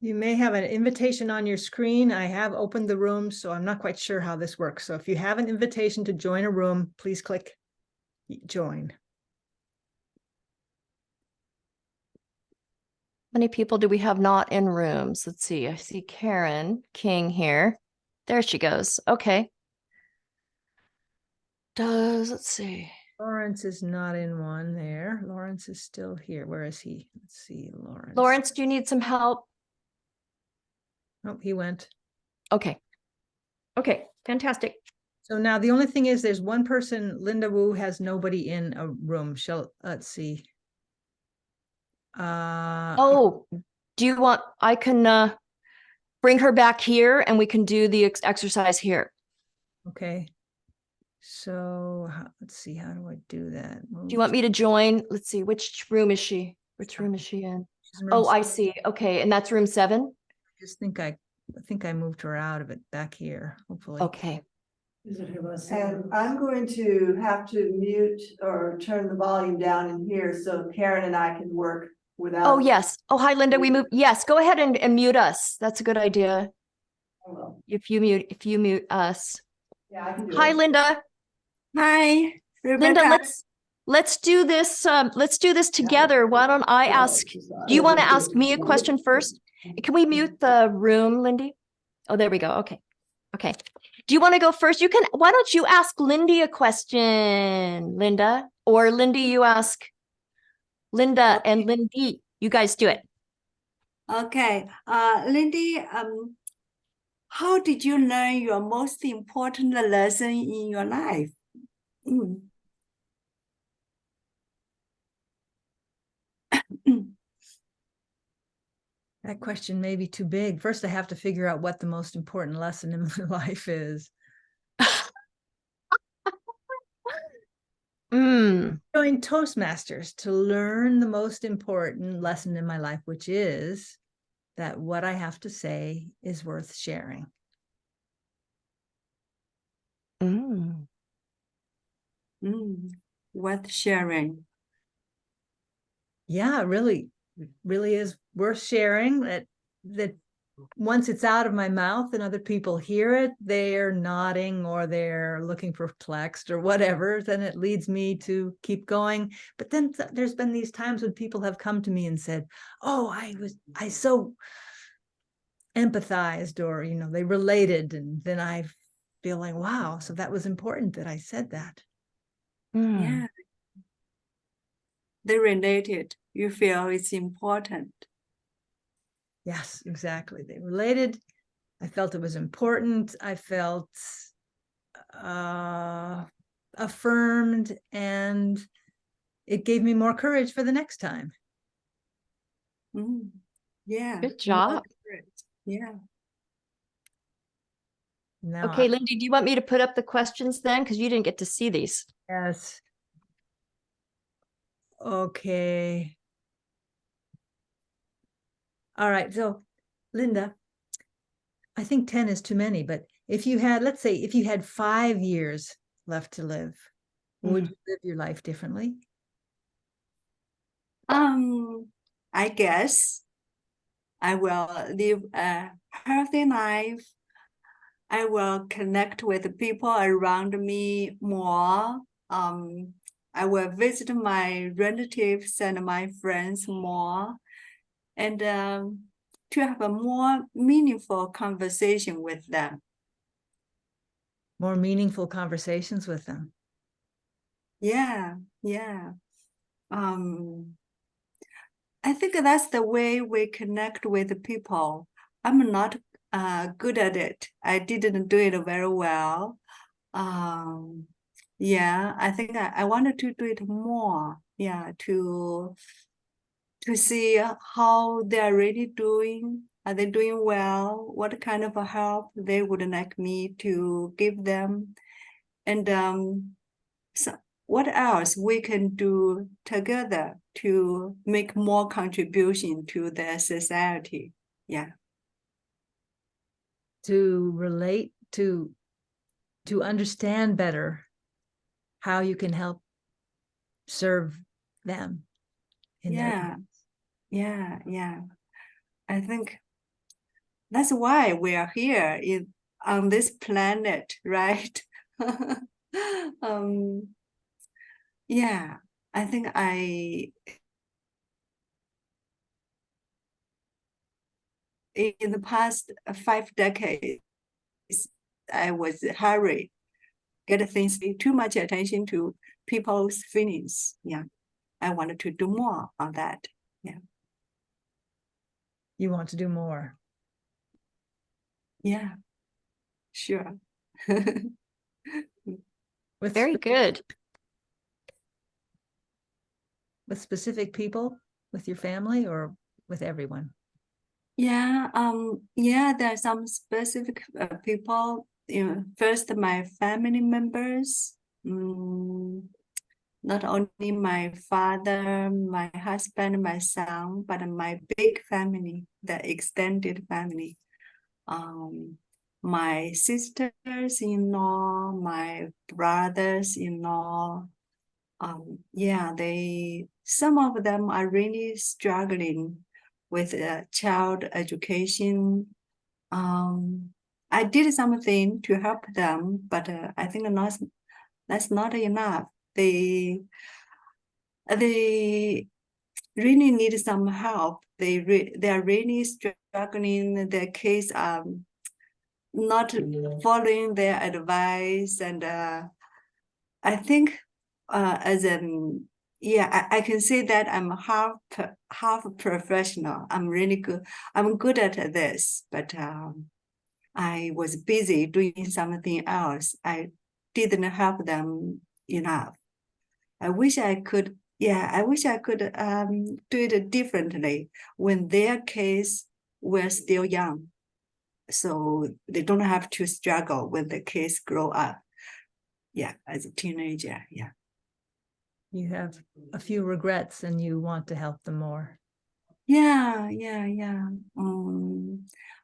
You may have an invitation on your screen. I have opened the room, so I'm not quite sure how this works. So if you have an invitation to join a room, please click join. How many people do we have not in rooms? Let's see. I see Karen King here. There she goes. Okay. Let's see. Lawrence is not in one there. Lawrence is still here. Where is he? Let's see, Lawrence. Lawrence, do you need some help? Oh, he went. Okay. Okay, fantastic. So now the only thing is there's one person, Linda Wu, has nobody in a room. Let's see. Oh, do you want, I can bring her back here and we can do the exercise here. Okay. So let's see, how do I do that? Do you want me to join? Let's see, which room is she? Which room is she in? Oh, I see. Okay, and that's room 7? I think I moved her out of it back here, hopefully. Okay. And I'm going to have to mute or turn the volume down in here so Karen and I can work without. Oh, yes. Oh, hi, Linda. We moved. Yes, go ahead and mute us. That's a good idea. I will. If you mute us. Yeah, I can do Hi, it. Linda. Hi, Linda, Rebecca. let's do this. Let's do this together. Why don't I ask? Do you want to ask me a question first? Can we mute the room, Lindy? Oh, there we go. Okay. Okay. Do you want to go first? You can. Why don't you ask Lindy a question, Linda? Or Lindy, you ask Linda and Lindy. You guys do it. Okay, Lindy, how did you learn your most important lesson in your life? That question may be too big. First, I have to figure out what the most important lesson in my life is. Joined Toastmasters to learn the most important lesson in my life, which is that what I have to say is worth sharing. Worth sharing. Yeah, really is worth sharing. That once it's out of my mouth and other people hear it, they're nodding or they're looking perplexed or whatever, then it leads me to keep going. But then there's been these times when people have come to me and said, oh, I so empathized, or, they related. And then I feel like, wow, so that was important that I said that. Yeah. They related. You feel it's important. Yes, exactly. They related. I felt it was important. I felt affirmed, and it gave me more courage for the next time. Yeah. Good job. Yeah. Now, Okay, Lindy, do you want me to put up the questions then? Because you didn't get to see these. yes. Okay. All right. So, Linda, I think 10 is too many, but if you had, let's say, if you had 5 years left to live, would you live your life differently? I guess I will live a healthy life. I will connect with the people around me more. I will visit my relatives and my friends more, and to have a more meaningful conversation with them. More meaningful conversations with them. Yeah. I think that's the way we connect with people. I'm not good at it. I didn't do it very well. Yeah, I think I wanted to do it more. Yeah, to see how they are really doing. Are they doing well? What kind of help they would like me to give them? And so what else we can do together to make more contribution to the society? Yeah. To relate, to understand better how you can help serve them in their lives. Yeah. I think that's why we are here on this planet, right? Yeah, I think in the past 5 decades, I was hurried, get things, too much attention to people's feelings. Yeah, I wanted to do more on that. Yeah. You want to do more. Yeah, sure. With Very good. with specific people, with your family, or with everyone? Yeah, there are some specific people. First, my family members. Not only my father, my husband, my son, but my big family, the extended family. My sisters-in-law, my brothers-in-law. Yeah, some of them are really struggling with child education. I did something to help them, but I think that's not enough. They really need some help. They are really struggling. Their kids are not following their advice, and I think I can say that I'm half professional. I'm really good. I'm good at this, but I was busy doing something else. I didn't help them enough. I wish I could do it differently when their kids were still young, so they don't have to struggle when the kids grow up. Yeah, as a teenager. Yeah. You have a few regrets and you want to help them more. Yeah.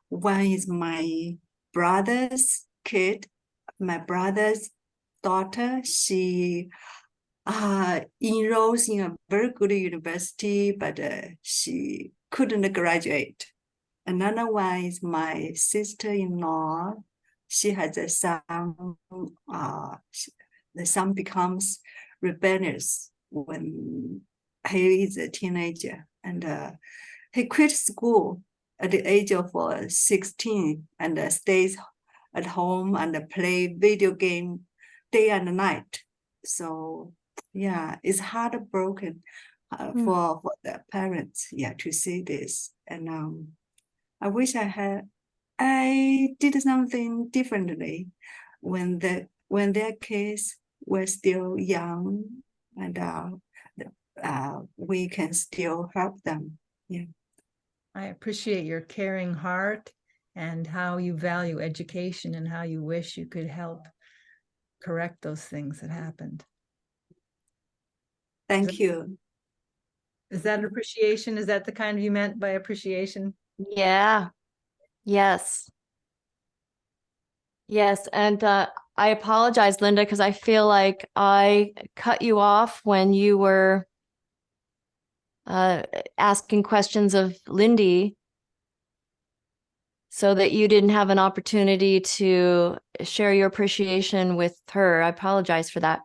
One is my brother's kid, my brother's daughter. She enrolls in a very good university, but she couldn't graduate. Another one is my sister-in-law. She has a son. The son becomes rebellious when he is a teenager, and he quit school at the age of 16 and stays at home and play video game day and night. So yeah, it's heartbroken for the parents, to see this. And I wish I did something differently when when their kids were still young, and we can still help them. Yeah. I appreciate your caring heart and how you value education and how you wish you could help correct those things that happened. Thank you. Is that appreciation? Is that the kind you meant by appreciation? Yeah. Yes. Yes. And I apologize, Linda, because I feel like I cut you off when you were asking questions of Lindy, so that you didn't have an opportunity to share your appreciation with her. I apologize for that.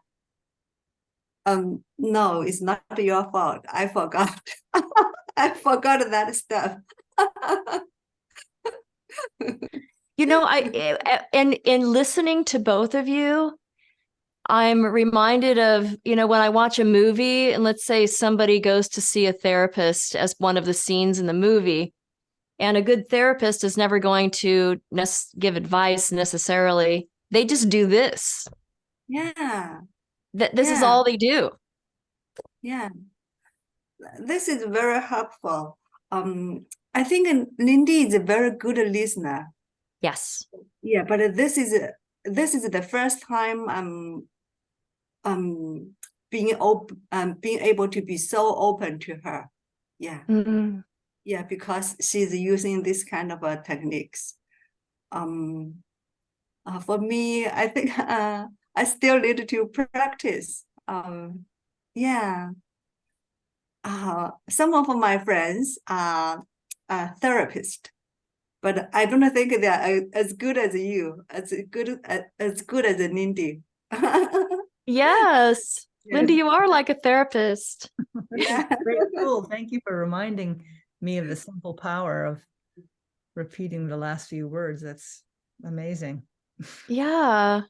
No, it's not your fault. I forgot. I forgot that stuff. You know, in listening to both of you, I'm reminded of, you know, when I watch a movie and let's say somebody goes to see a therapist as one of the scenes in the movie, and a good therapist is never going to give advice necessarily. They just do this. Yeah. This is all they do. Yeah. This is very helpful. I think Lindy is a very good listener. Yes. Yeah, but this is the first time I'm being able to be so open to her. Yeah. Mm-hmm. Yeah, because she's using this kind of techniques. For me, I think I still need to practice. Yeah. Some of my friends are therapists, but I don't think they are as good as you, as good as Lindy. Yes. Yeah. Linda, you are like a therapist. Yeah. Very cool. Thank you for reminding me of the simple power of repeating the last few words. That's amazing. Yeah.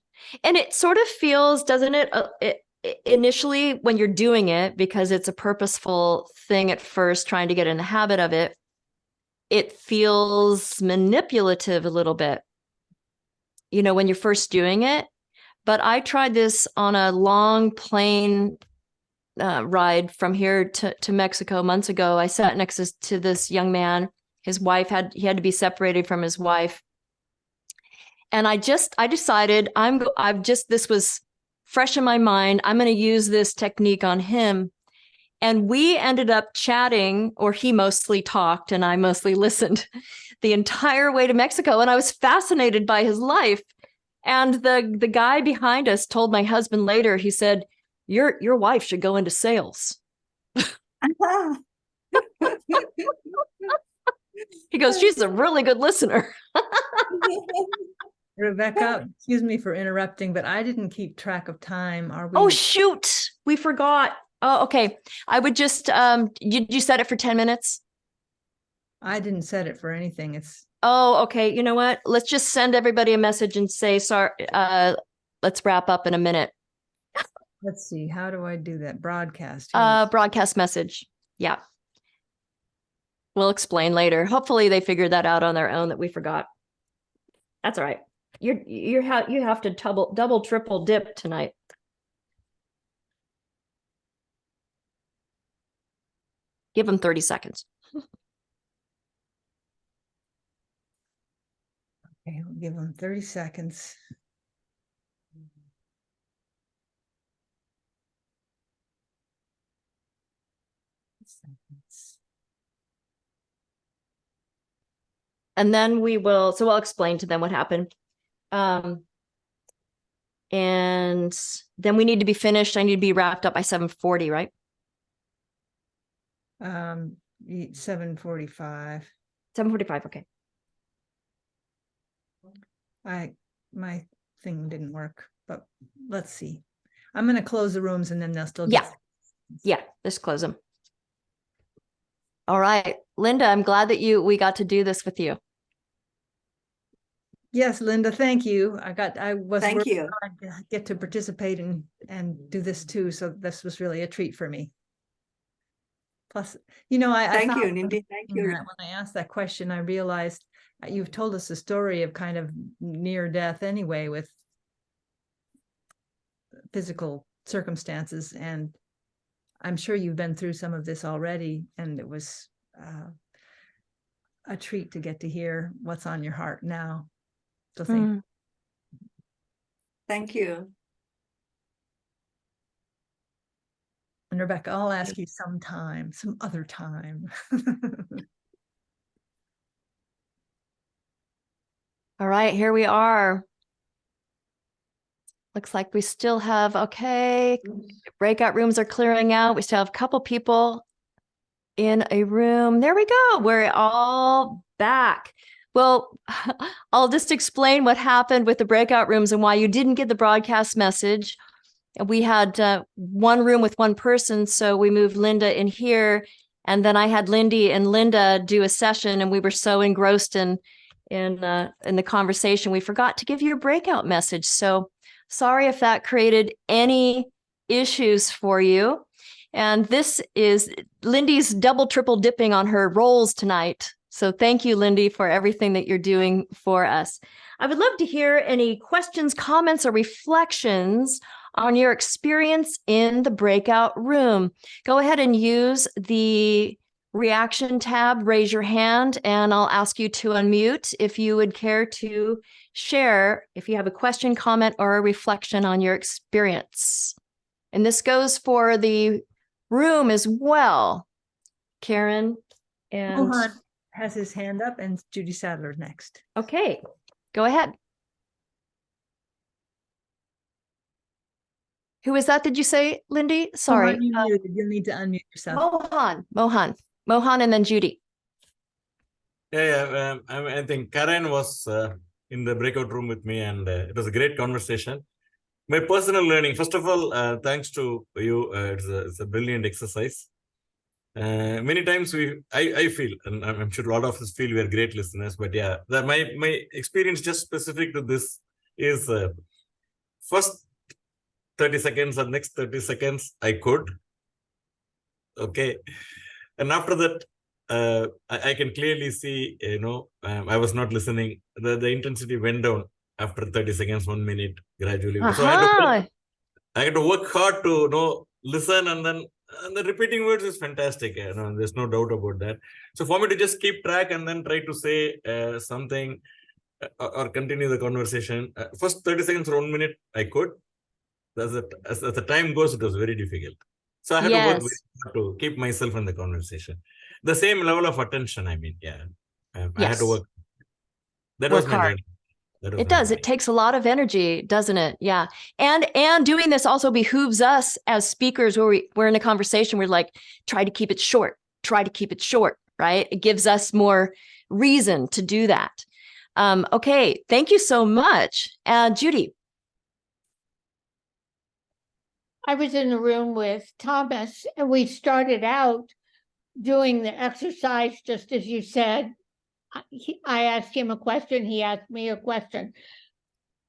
And it sort of feels, doesn't it, initially when you're doing it, because it's a purposeful thing at first, trying to get in the habit of it, it feels manipulative a little bit, you know, when you're first doing it. But I tried this on a long plane ride from here to Mexico months ago. I sat next to this young man. His wife he had to be separated from his wife. And I decided this was fresh in my mind. I'm going to use this technique on him. And we ended up chatting, or he mostly talked and I mostly listened, the entire way to Mexico. And I was fascinated by his life. And the guy behind us told my husband later, he said, your wife should go into sales. He goes, she's a really good listener. Rebecca, excuse me for interrupting, but I didn't keep track of time. Are we? Oh, shoot. We forgot. Oh, okay. I would just, you set it for 10 minutes? I didn't set it for anything. It's. Oh, okay. You know what? Let's just send everybody a message and say, sorry, let's wrap up in a minute. Let's see. How do I do that? Broadcast. Broadcast message. Yeah. We'll explain later. Hopefully they figured that out on their own that we forgot. That's all right. You have to double, triple dip tonight. Give them 30 seconds. Okay, we'll give them 30 seconds. And then I'll explain to them what happened. And then we need to be finished. I need to be wrapped up by 7:40, right? 7:45. 7:45, okay. My thing didn't work, but let's see. I'm going to close the rooms and then they'll still get. Yeah, let's close them. All right, Linda, I'm glad that we got to do this with you. Yes, Linda, thank you. Thank you. I get to participate and do this too. So this was really a treat for me. Plus, you know, Thank you, Lindy. Thank you. When I asked that question, I realized you've told us a story of kind of near death anyway with physical circumstances. And I'm sure you've been through some of this already, and it was a treat to get to hear what's on your heart now. So thank you. Thank you. And Rebecca, I'll ask you sometime, some other time. All right, here we are. Looks like we still have, okay, breakout rooms are clearing out. We still have a couple people in a room. There we go. We're all back. Well, I'll just explain what happened with the breakout rooms and why you didn't get the broadcast message. We had one room with one person, so we moved Linda in here, and then I had Lindy and Linda do a session, and we were so engrossed in the conversation, we forgot to give you a breakout message. So sorry if that created any issues for you. And this is Lindy's double, triple dipping on her roles tonight. So thank you, Lindy, for everything that you're doing for us. I would love to hear any questions, comments, or reflections on your experience in the breakout room. Go ahead and use the reaction tab, raise your hand, and I'll ask you to unmute if you would care to share if you have a question, comment, or a reflection on your experience. And this goes for the room as well. Karen and Mohan has his hand up, and Judy Sadler next. okay, go ahead. Who is that? Did you say, Lindy? Sorry. Mohan, you'll need to unmute yourself. Mohan, and then Judy. I think Karen was in the breakout room with me, and it was a great conversation. My personal learning, first of all, thanks to you, it's a brilliant exercise. Many times I feel, and I'm sure a lot of us feel we are great listeners, but yeah, my experience just specific to this is first 30 seconds or next 30 seconds, I could. Okay. And after that, I can clearly see, I was not listening. The intensity went down after 30 seconds, 1 minute gradually. So I had to work hard to listen, and then the repeating words is fantastic. There's no doubt about that. So for me to just keep track and then try to say something or continue the conversation, first 30 seconds or 1 minute, I could. As the time goes, it was very difficult. So I had to work very hard to keep myself in the conversation. The same level of attention, I had to work. That was my learning. It does. It takes a lot of energy, doesn't it? Yeah. And doing this also behooves us as speakers where we're in a conversation. We're like, try to keep it short, right? It gives us more reason to do that. Okay. Thank you so much. Judy. I was in the room with Thomas, and we started out doing the exercise, just as you said. I asked him a question, he asked me a question.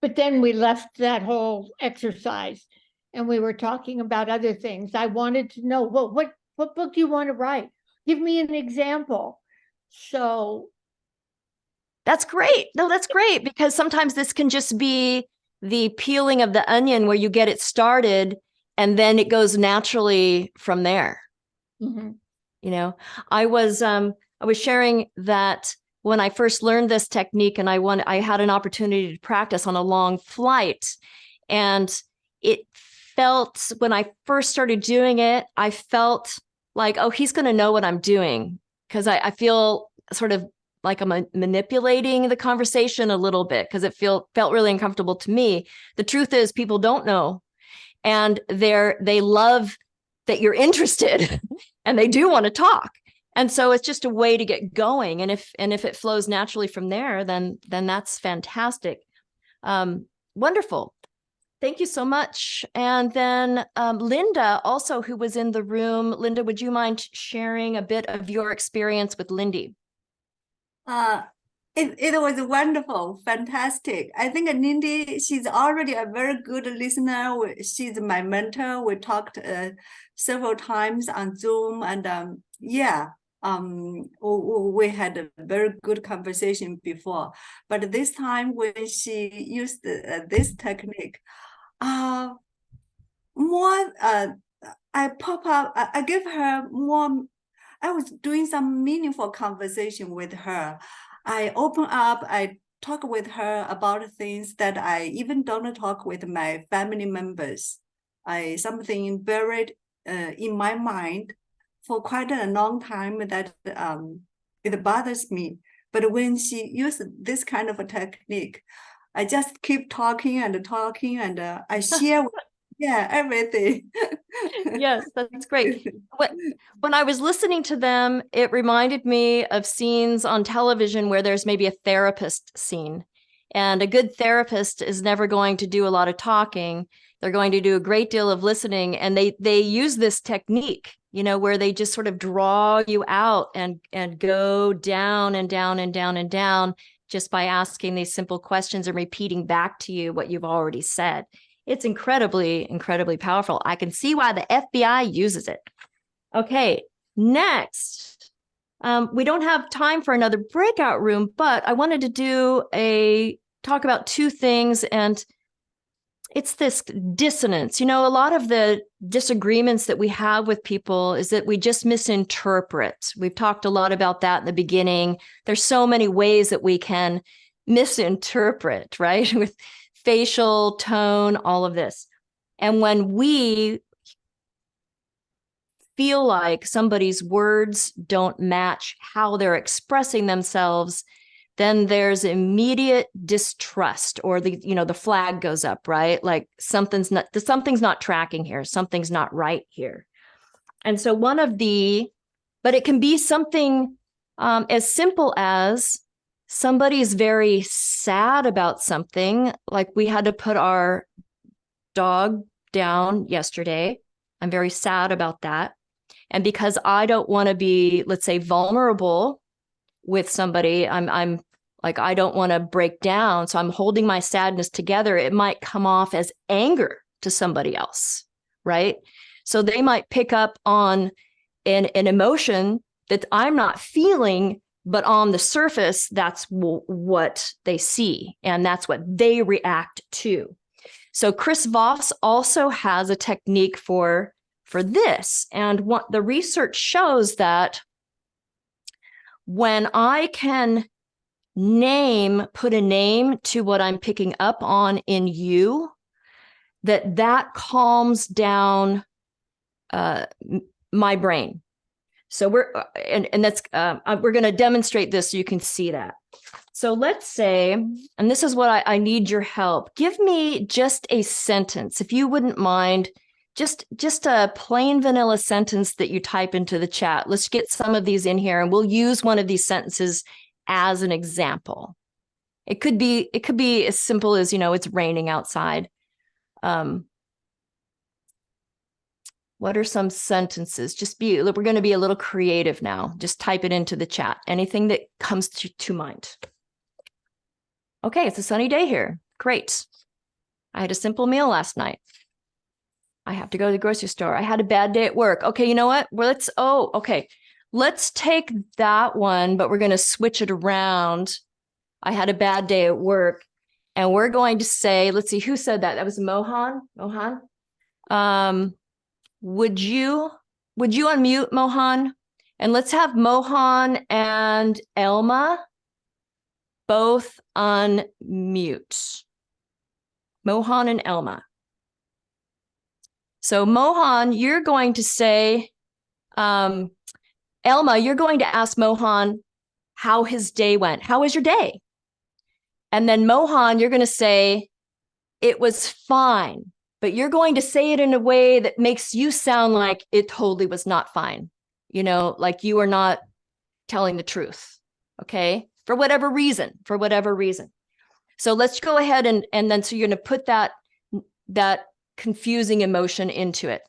But then we left that whole exercise, and we were talking about other things. I wanted to know, well, what book do you want to write? Give me an example. So that's great. No, that's great, because sometimes this can just be the peeling of the onion where you get it started and then it goes naturally from there. Mm-hmm. I was sharing that when I first learned this technique, and I had an opportunity to practice on a long flight, and it felt, when I first started doing it, I felt like, oh, he's going to know what I'm doing, because I feel sort of like I'm manipulating the conversation a little bit, because it felt really uncomfortable to me. The truth is, people don't know, and they love that you're interested and they do want to talk. And so it's just a way to get going. And if it flows naturally from there, then that's fantastic. Wonderful. Thank you so much. And then Linda, also, who was in the room. Linda, would you mind sharing a bit of your experience with Lindy? It was wonderful, fantastic. I think Lindy, she's already a very good listener. She's my mentor. We talked several times on Zoom, and we had a very good conversation before. But this time, when she used this technique, more, I pop up, I give her more, I was doing some meaningful conversation with her. I open up, I talk with her about things that I even don't talk with my family members. Something buried in my mind for quite a long time that it bothers me. But when she used this kind of a technique, I just keep talking and I share everything. Yes, that's great. When I was listening to them, it reminded me of scenes on television where there's maybe a therapist scene. And a good therapist is never going to do a lot of talking. They're going to do a great deal of listening. And they use this technique, where they just sort of draw you out and go down and down and down and down just by asking these simple questions and repeating back to you what you've already said. It's incredibly, incredibly powerful. I can see why the FBI uses it. Okay, next. We don't have time for another breakout room, but I wanted to talk about two things, and it's this dissonance. A lot of the disagreements that we have with people is that we just misinterpret. We've talked a lot about that in the beginning. There's so many ways that we can misinterpret, right? With facial tone, all of this. And when we feel like somebody's words don't match how they're expressing themselves, then there's immediate distrust, or the flag goes up, right? Like something's not tracking here. Something's not right here. And so but it can be something as simple as somebody's very sad about something, like we had to put our dog down yesterday. I'm very sad about that. And because I don't want to be, let's say, vulnerable with somebody, I'm like, I don't want to break down. So I'm holding my sadness together. It might come off as anger to somebody else, right? So they might pick up on an emotion that I'm not feeling, but on the surface, that's what they see, and that's what they react to. So Chris Voss also has a technique for this. And what the research shows that when I can put a name to what I'm picking up on in you, that calms down my brain. So we're going to demonstrate this so you can see that. So let's say, and this is what I need your help. Give me just a sentence, if you wouldn't mind, just a plain vanilla sentence that you type into the chat. Let's get some of these in here, and we'll use one of these sentences as an example. It could be as simple as, it's raining outside. What are some sentences? We're going to be a little creative now. Just type it into the chat. Anything that comes to mind. Okay, it's a sunny day here. Great. I had a simple meal last night. I have to go to the grocery store. I had a bad day at work. Okay, you know what? Let's take that one, but we're going to switch it around. I had a bad day at work, and we're going to say, let's see, who said that? That was Mohan. Would you unmute Mohan? And let's have Mohan and Elma both unmute. Mohan and Elma. So Mohan, you're going to say, Elma, you're going to ask Mohan how his day went. How was your day? And then Mohan, you're going to say, it was fine. But you're going to say it in a way that makes you sound like it totally was not fine. Like you are not telling the truth. Okay? For whatever reason. So let's go ahead and then so you're going to put that confusing emotion into it.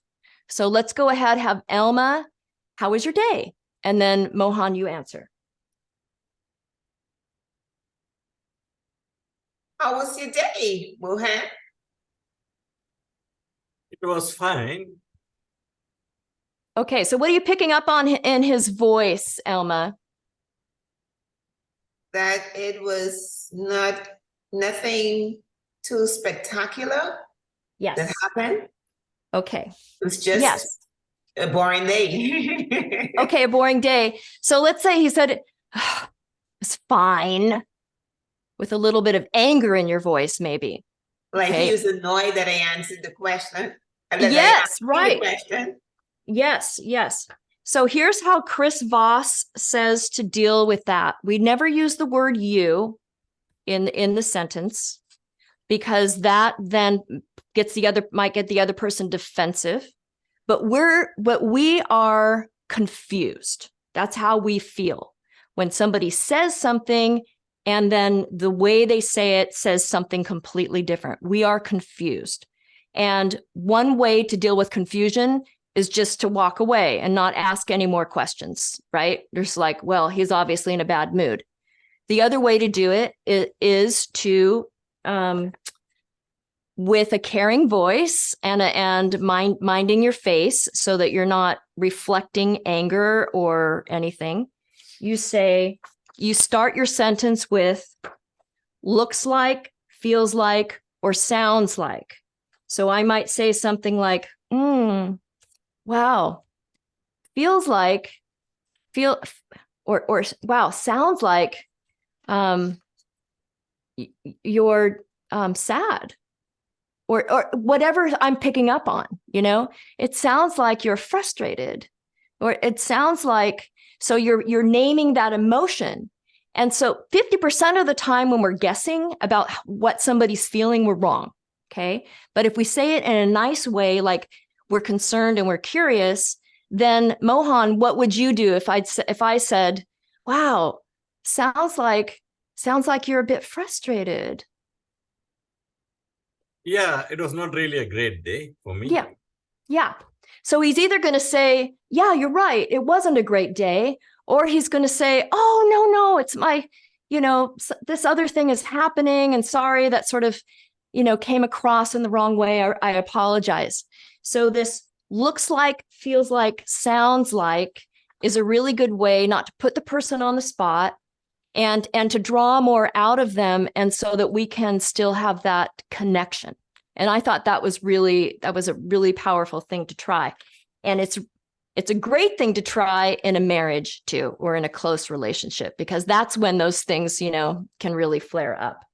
So let's go ahead, have Elma, how was your day? And then Mohan, you answer. How was your day, Mohan? It was fine. Okay, so what are you picking up on in his voice, Elma? That it was nothing too spectacular. Yes. That happened. Okay. It's just Yes. a boring day. Okay, a boring day. So let's say he said, it's fine, with a little bit of anger in your voice, maybe. Like Okay. he was annoyed that I answered the question. That I Yes, asked you the right. question. Yes, yes. So here's how Chris Voss says to deal with that. We never use the word you in the sentence, because that then might get the other person defensive. But we are confused. That's how we feel when somebody says something and then the way they say it says something completely different. We are confused. And one way to deal with confusion is just to walk away and not ask any more questions, right? There's like, well, he's obviously in a bad mood. The other way to do it is to, with a caring voice and minding your face so that you're not reflecting anger or anything. You start your sentence with looks like, feels like, or sounds like. So I might say something like, wow, feels like, or wow, sounds like you're sad. Or whatever I'm picking up on, it sounds like you're frustrated, or it sounds like, so you're naming that emotion. And so 50% of the time when we're guessing about what somebody's feeling, we're wrong. Okay. But if we say it in a nice way, like we're concerned and we're curious, then Mohan, what would you do if I said, wow, sounds like you're a bit frustrated? Yeah, it was not really a great day for me. Yeah. So he's either going to say, yeah, you're right, it wasn't a great day. Or he's going to say, oh, no, it's my, this other thing is happening. And sorry, that sort of, came across in the wrong way. I apologize. So this looks like, feels like, sounds like is a really good way not to put the person on the spot and to draw more out of them, and so that we can still have that connection. And I thought that was a really powerful thing to try. And it's a great thing to try in a marriage too, or in a close relationship, because that's when those things, can really flare up.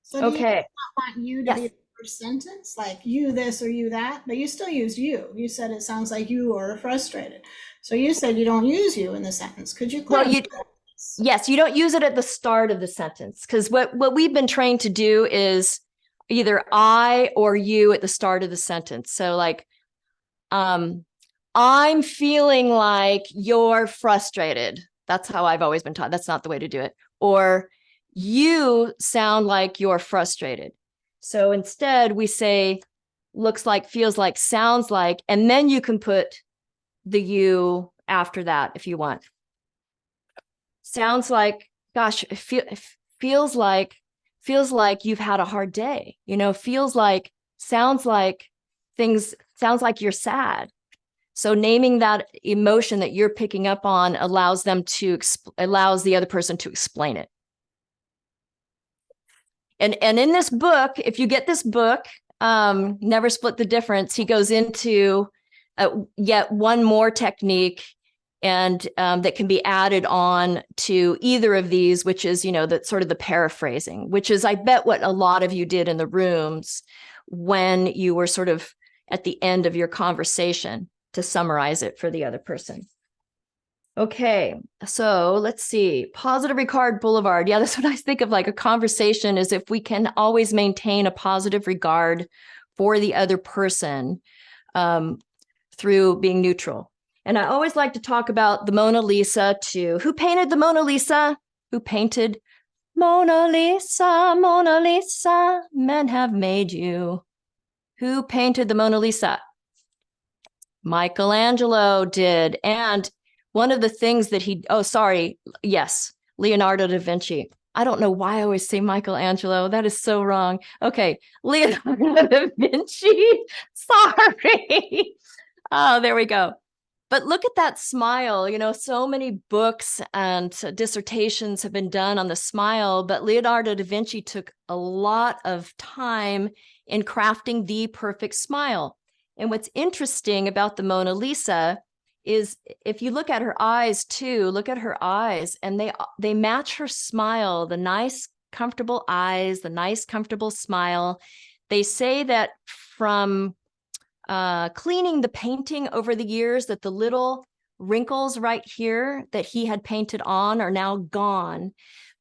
So do you Okay. not want you to be the first sentence, like you this or you that, but you still use you. You said it sounds like you are frustrated. So you said you don't use you in the sentence. Could you clarify? Yes, you don't use it at the start of the sentence, because what we've been trained to do is either I or you at the start of the sentence. So like, I'm feeling like you're frustrated. That's how I've always been taught. That's not the way to do it. Or you sound like you're frustrated. So instead we say looks like, feels like, sounds like, and then you can put the you after that if you want. Sounds like, gosh, it feels like you've had a hard day, feels like, sounds like you're sad. So naming that emotion that you're picking up on allows the other person to explain it. And in this book, if you get this book, Never Split the Difference, he goes into yet one more technique, and that can be added on to either of these, which is, that sort of the paraphrasing, which is, I bet, what a lot of you did in the rooms when you were sort of at the end of your conversation to summarize it for the other person. Okay, so let's see. Positive regard boulevard. Yeah, that's what I think of, like a conversation is if we can always maintain a positive regard for the other person through being neutral. And I always like to talk about the Mona Lisa too. Who painted the Mona Lisa? Who painted Mona Lisa, Mona Lisa, men have made you. Who painted the Mona Lisa? Michelangelo did. And one of the things that Leonardo da Vinci. I don't know why I always say Michelangelo. That is so wrong. Okay, Leonardo da Vinci. Sorry. Oh, there we go. But look at that smile. So many books and dissertations have been done on the smile, but Leonardo da Vinci took a lot of time in crafting the perfect smile. And what's interesting about the Mona Lisa is if you look at her eyes too, look at her eyes, and they match her smile, the nice, comfortable eyes, the nice, comfortable smile. They say that from cleaning the painting over the years, that the little wrinkles right here that he had painted on are now gone.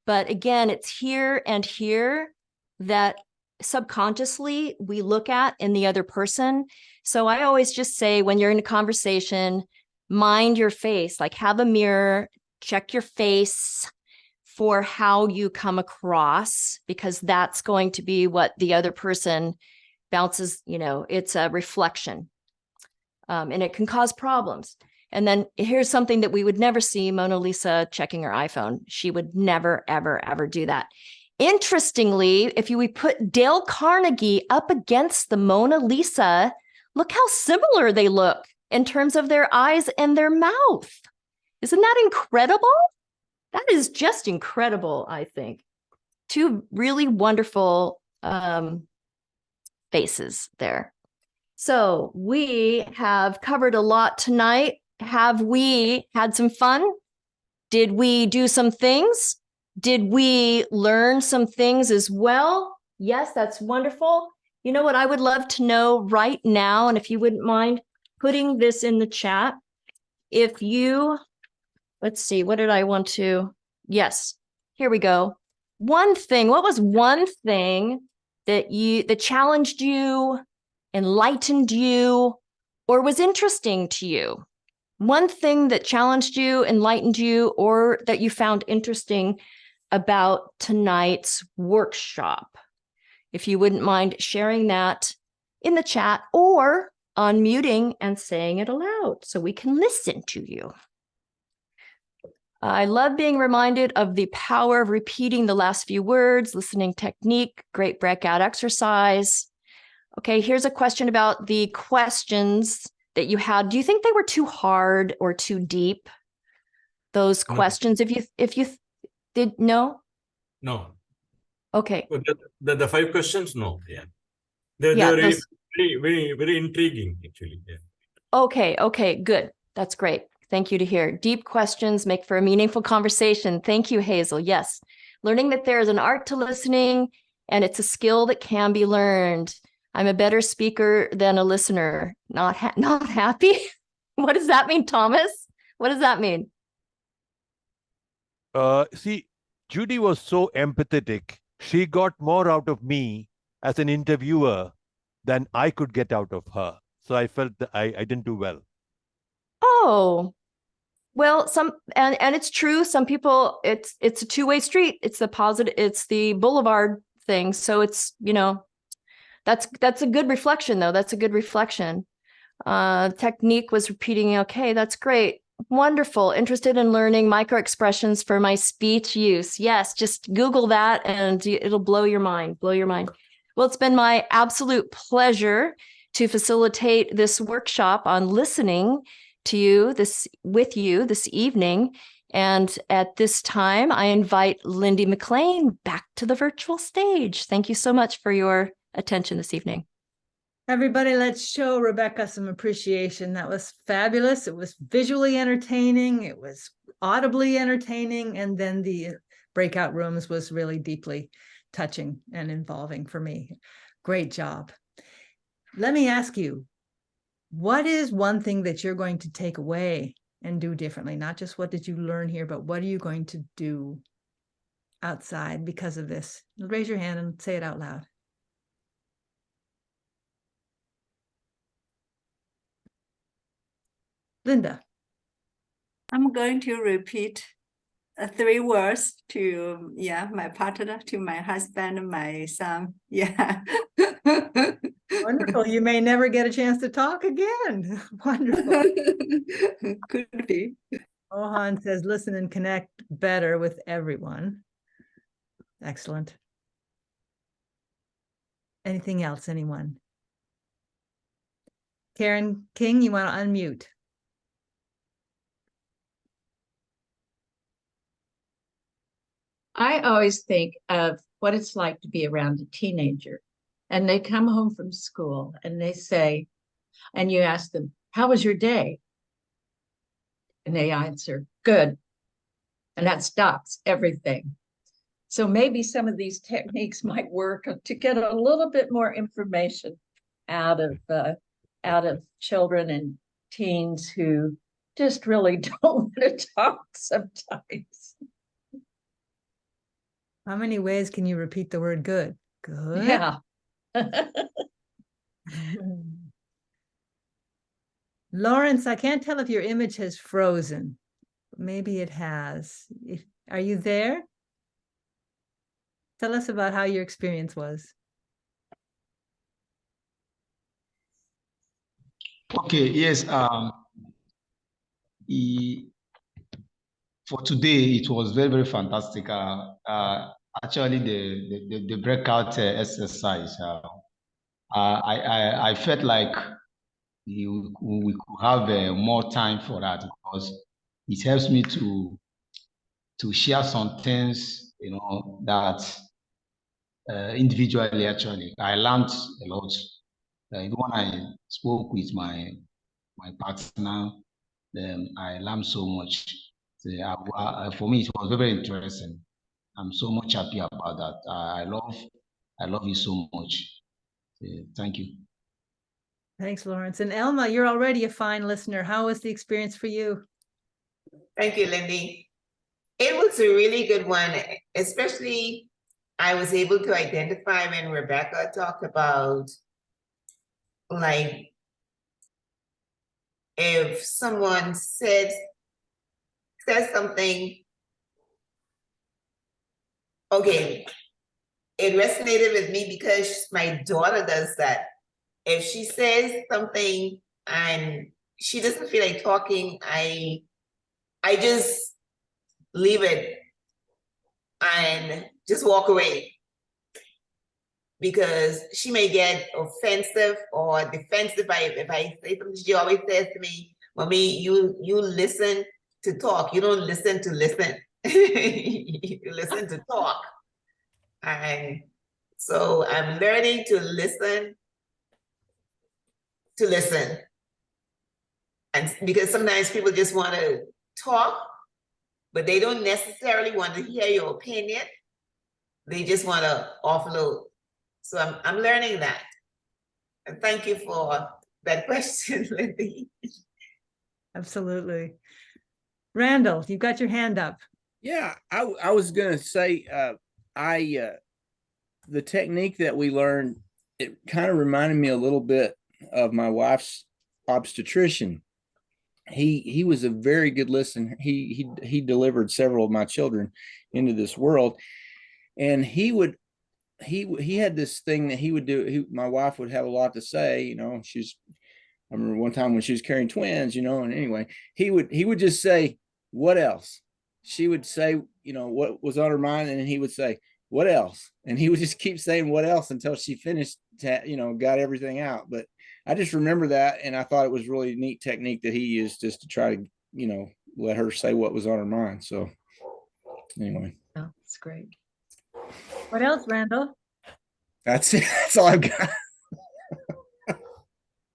But again, it's here and here that subconsciously we look at in the other person. So I always just say, when you're in a conversation, mind your face, like have a mirror, check your face for how you come across, because that's going to be what the other person bounces, it's a reflection. And it can cause problems. And then here's something that we would never see Mona Lisa checking her iPhone. She would never, ever, ever do that. Interestingly, if we put Dale Carnegie up against the Mona Lisa, look how similar they look in terms of their eyes and their mouth. Isn't that incredible? That is just incredible, I think. Two really wonderful faces there. So we have covered a lot tonight. Have we had some fun? Did we do some things? Did we learn some things as well? Yes, that's wonderful. You know what I would love to know right now, and if you wouldn't mind putting this in the chat, if you, let's see, what did I want to? Yes, here we go. One thing, what was one thing that challenged you, enlightened you, or was interesting to you? One thing that challenged you, enlightened you, or that you found interesting about tonight's workshop. If you wouldn't mind sharing that in the chat or unmuting and saying it aloud so we can listen to you. I love being reminded of the power of repeating the last few words, listening technique, great breakout exercise. Okay, here's a question about the questions that you had. Do you think they were too hard or too deep? Those questions, if you did, no? No. Okay. The 5 questions, no. Yeah. They Yeah, were very intriguing, actually. Yeah. Okay, good. That's great. Thank you to hear. Deep questions make for a meaningful conversation. Thank you, Hazel. Yes. Learning that there is an art to listening, and it's a skill that can be learned. I'm a better speaker than a listener. Not happy? What does that mean, Thomas? What does that mean? See, Judy was so empathetic. She got more out of me as an interviewer than I could get out of her. So I felt that I didn't do well. Oh, well, and it's true. Some people, it's a two-way street. It's the positive, it's the boulevard thing. So it's, that's a good reflection though. That's a good reflection. Technique was repeating. Okay, that's great. Wonderful. Interested in learning micro expressions for my speech use. Yes, just Google that and it'll blow your mind. Well, it's been my absolute pleasure to facilitate this workshop on listening to you with you this evening. And at this time, I invite Lindy McLean back to the virtual stage. Thank you so much for your attention this evening. Everybody, let's show Rebecca some appreciation. That was fabulous. It was visually entertaining. It was audibly entertaining. And then the breakout rooms was really deeply touching and involving for me. Great job. Let me ask you, what is one thing that you're going to take away and do differently? Not just what did you learn here, but what are you going to do outside because of this? Raise your hand and say it out loud. Linda. I'm going to repeat 3 words to my partner, to my husband, my son. Yeah. Wonderful. You may never get a chance to talk again. Wonderful. Could be. Mohan says, listen and connect better with everyone. Excellent. Anything else, anyone? Karen King, you want to unmute? I always think of what it's like to be around a teenager, and they come home from school and they say, and you ask them, how was your day? And they answer, good. And that stops everything. So maybe some of these techniques might work to get a little bit more information out of children and teens who just really don't want to talk sometimes. How many ways can you repeat the word good? Good. Yeah. Lawrence, I can't tell if your image has frozen. Maybe it has. Are you there? Tell us about how your experience was. Okay, yes. For today, it was very, very fantastic. Actually, the breakout exercise, I felt like we could have more time for that, because it helps me to share some things, that individually, actually, I learned a lot. Even when I spoke with my partner, then I learned so much. So, for me, it was very interesting. I'm so much happy about that. I love you so much. Thank you. Thanks, Lawrence. And Elma, you're already a fine listener. How was the experience for you? Thank you, Lindy. It was a really good one, especially I was able to identify when Rebecca talked about, like, if someone says something, okay, it resonated with me because my daughter does that. If she says something and she doesn't feel like talking, I just leave it and just walk away, because she may get offensive or defensive if I say something. She always says to me, "Mommy, you listen to talk. You don't listen to listen. You listen to talk." And so I'm learning to listen. And because sometimes people just want to talk, but they don't necessarily want to hear your opinion. They just want to offload. So I'm learning that. And thank you for that question, Lindy. Absolutely. Randall, you've got your hand up. Yeah, I was gonna say, the technique that we learned, it kind of reminded me a little bit of my wife's obstetrician. He was a very good listener. He delivered several of my children into this world, and he had this thing that he would do. My wife would have a lot to say, I remember one time when she was carrying twins, and anyway, he would just say, what else? She would say, what was on her mind, and he would say, what else? And he would just keep saying what else until she finished, got everything out. But I just remember that, and I thought it was really a neat technique that he used just to try to, let her say what was on her mind. So anyway. Oh, that's great. What else, Randall? That's it. That's all I've got.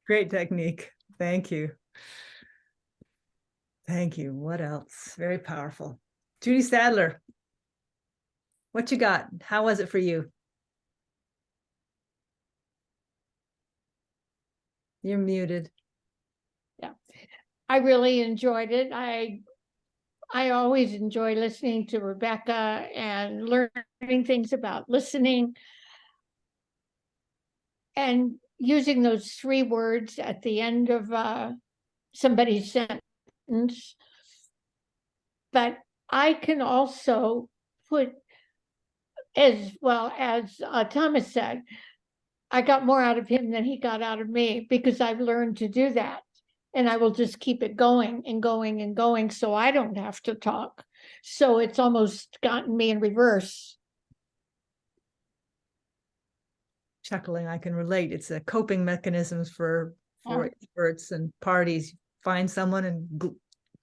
Great technique. Thank you. Thank you. What else? Very powerful. Judy Sadler, what you got? How was it for you? You're muted. Yeah, I really enjoyed it. I always enjoy listening to Rebecca and learning things about listening and using those 3 words at the end of somebody's sentence. But I can also put, as well as Thomas said, I got more out of him than he got out of me, because I've learned to do that. And I will just keep it going and going and going, so I don't have to talk. So it's almost gotten me in reverse. Chuckling, I can relate. It's a coping mechanisms for experts and parties. Find someone and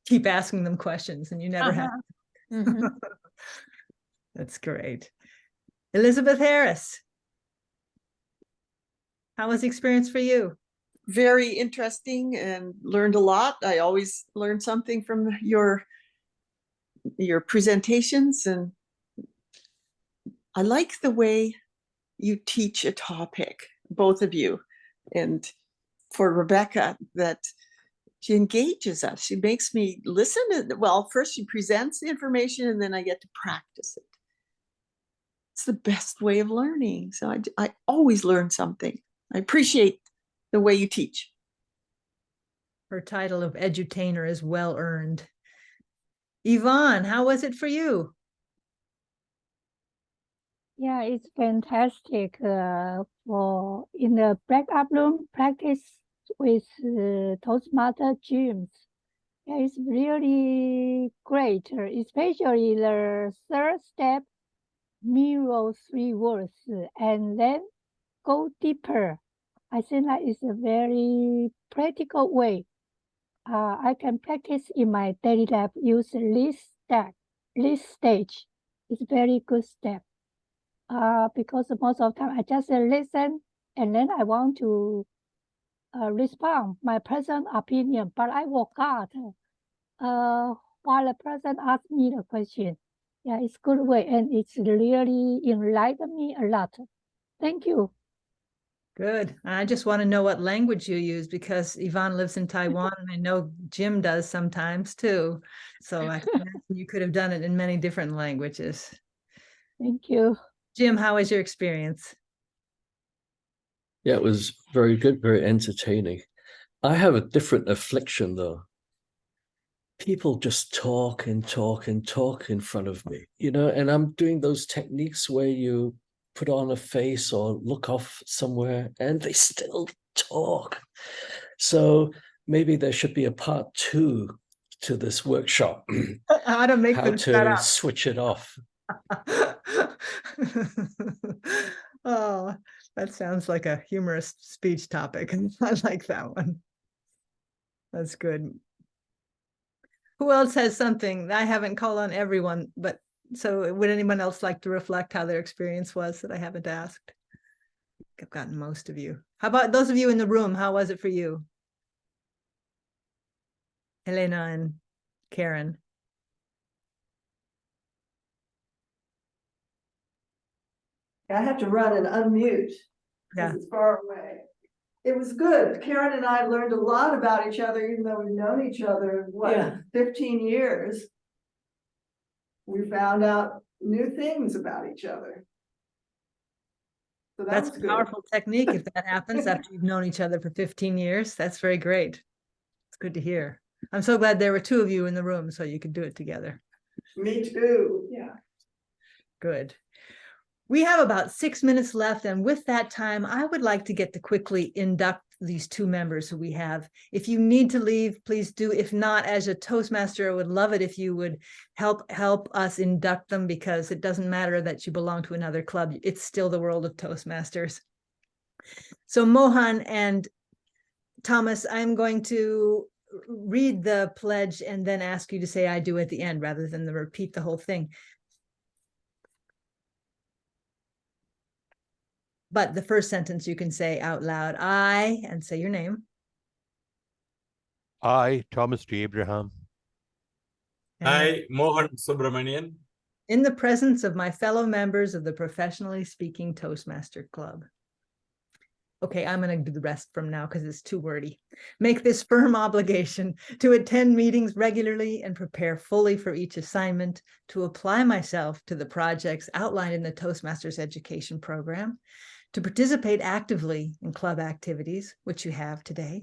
keep asking them questions, and you never have. Mm-hmm. That's great. Elizabeth Harris, how was the experience for you? very interesting and learned a lot. I always learn something from your presentations, and I like the way you teach a topic, both of you. And for Rebecca, that she engages us. She makes me listen. Well, first she presents the information and then I get to practice it. It's the best way of learning. So I always learn something. I appreciate the way you teach. Her title of edutainer is well earned. Yvonne, how was it for you? Yeah, it's fantastic. For in the breakout room practice with Toastmaster James. Yeah, it's really great, especially the third step, mirror 3 words, and then go deeper. I think that is a very practical way. I can practice in my daily life, use this stage. It's very good step. Because most of the time I just listen and then I want to respond my present opinion, but I forgot while the person asks me the question. Yeah, it's good way and it's really enlightened me a lot. Thank you. Good. I just want to know what language you use because Yvonne lives in Taiwan and I know Jim does sometimes too. So I imagine you could have done it in many different languages. Thank you. Jim, how was your experience? Yeah, it was very good, very entertaining. I have a different affliction though. People just talk and talk and talk in front of me, and I'm doing those techniques where you put on a face or look off somewhere and they still talk. So maybe there should be a part 2 to this workshop. How to make them shut up. Switch it off. Oh, that sounds like a humorous speech topic. I like that one. That's good. Who else has something? I haven't called on everyone, but so would anyone else like to reflect how their experience was that I haven't asked? I've gotten most of you. How about those of you in the room? How was it for you? Elena and Karen. I have to run and unmute Yeah. because it's far away. It was good. Karen and I learned a lot about each other, even though we've known each other, 15 years. We found out new things about each other. So That's was a good. powerful technique if that happens after you've known each other for 15 years. That's very great. It's good to hear. I'm so glad there were 2 of you in the room so you could do it together. Me too. Yeah. Good. We have about 6 minutes left, and with that time, I would like to get to quickly induct these 2 members who we have. If you need to leave, please do. If not, as a Toastmaster, I would love it if you would help us induct them, because it doesn't matter that you belong to another club. It's still the world of Toastmasters. So Mohan and Thomas, I'm going to read the pledge and then ask you to say I do at the end rather than to repeat the whole thing. But the first sentence you can say out loud, I, and say your name. I, Thomas T. Abraham. I, Mohan Subramanian. In the presence of my fellow members of the Professionally Speaking Toastmaster Club. Okay, I'm going to do the rest from now because it's too wordy. Make this firm obligation to attend meetings regularly and prepare fully for each assignment, to apply myself to the projects outlined in the Toastmasters Education Program, to participate actively in club activities, which you have today,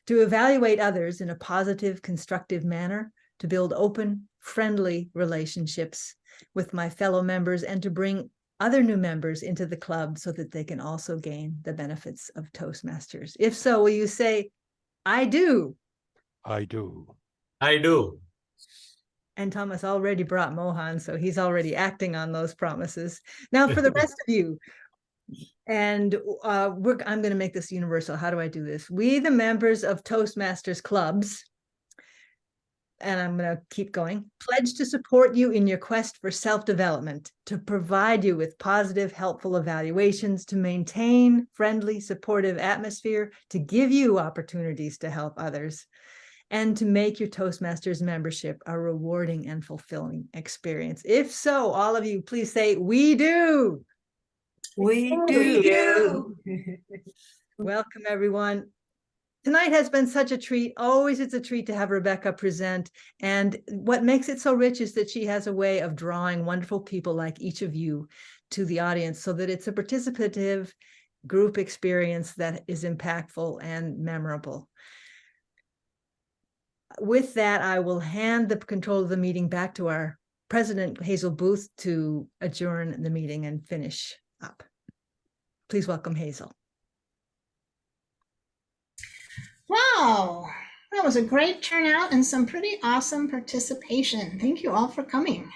to evaluate others in a positive, constructive manner, to build open, friendly relationships with my fellow members, and to bring other new members into the club so that they can also gain the benefits of Toastmasters. If so, will you say, I do? I do. I do. And Thomas already brought Mohan, so he's already acting on those promises. Now for the rest of you, and I'm going to make this universal. How do I do this? We, the members of Toastmasters clubs, and I'm going to keep going, pledge to support you in your quest for self-development, to provide you with positive, helpful evaluations, to maintain friendly, supportive atmosphere, to give you opportunities to help others, and to make your Toastmasters membership a rewarding and fulfilling experience. If so, all of you, please say, we do. We We do. Welcome, everyone. Tonight has been such a treat. Always it's a treat to have Rebecca present. And what makes it so rich is that she has a way of drawing wonderful people like each of you to the audience so that it's a participative group experience that is impactful and memorable. With that, I will hand the control of the meeting back to our president, Hazel Booth, to adjourn the meeting and finish up. Please welcome Hazel. Wow, that was a great turnout and some pretty awesome participation. Thank you all for coming.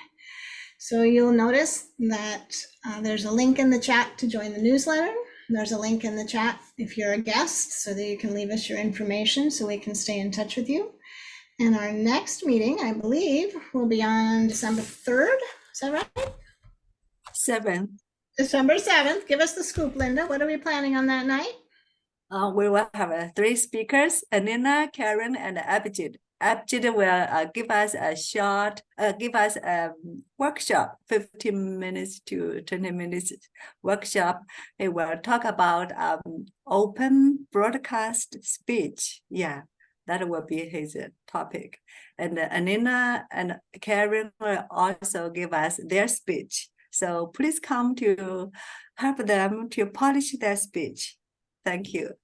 So you'll notice that there's a link in the chat to join the newsletter. There's a link in the chat if you're a guest so that you can leave us your information so we can stay in touch with you. And our next meeting, I believe, will be on December 3rd. Is that right? 7th. December 7th. Give us the scoop, Linda. What are we planning on that night? We will have 3 speakers, Anina, Karen, and Abhijit. Abhijit will give us a workshop, 15 minutes to 20 minutes workshop. He will talk about open broadcast speech. Yeah, that will be his topic. And Anina and Karen will also give us their speech. So please come to help them to polish their speech. Thank you.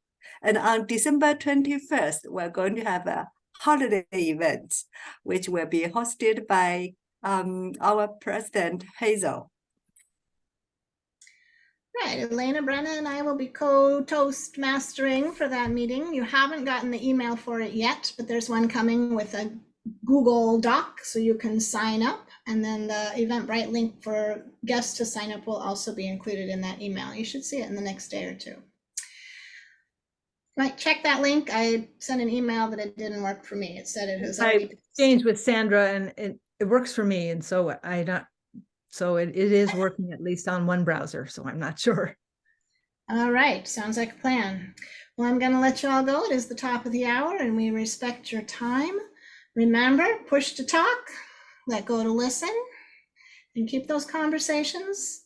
And on December 21st, we're going to have a holiday event, which will be hosted by our president, Hazel. Right, Elena, Brenna, and I will be co-Toastmastering for that meeting. You haven't gotten the email for it yet, but there's one coming with a Google Doc, so you can sign up. And then the Eventbrite link for guests to sign up will also be included in that email. You should see it in the next day or two. Right, check that link. I sent an email, but it didn't work for me. It said it was I exchanged with Sandra, and it works for me, and so it is working at least on one browser. So I'm not sure. All right, sounds like a plan. Well, I'm going to let you all go. It is the top of the hour, and we respect your time. Remember, push to talk, let go to listen, and keep those conversations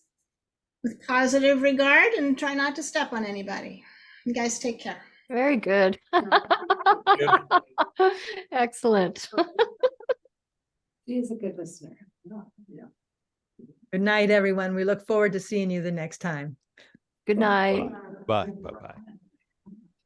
with positive regard, and try not to step on anybody. You guys take care. Very good. Excellent. She's a good listener. Yeah. Good night, everyone. We look forward to seeing you the next time. Good night. Bye. Bye-bye.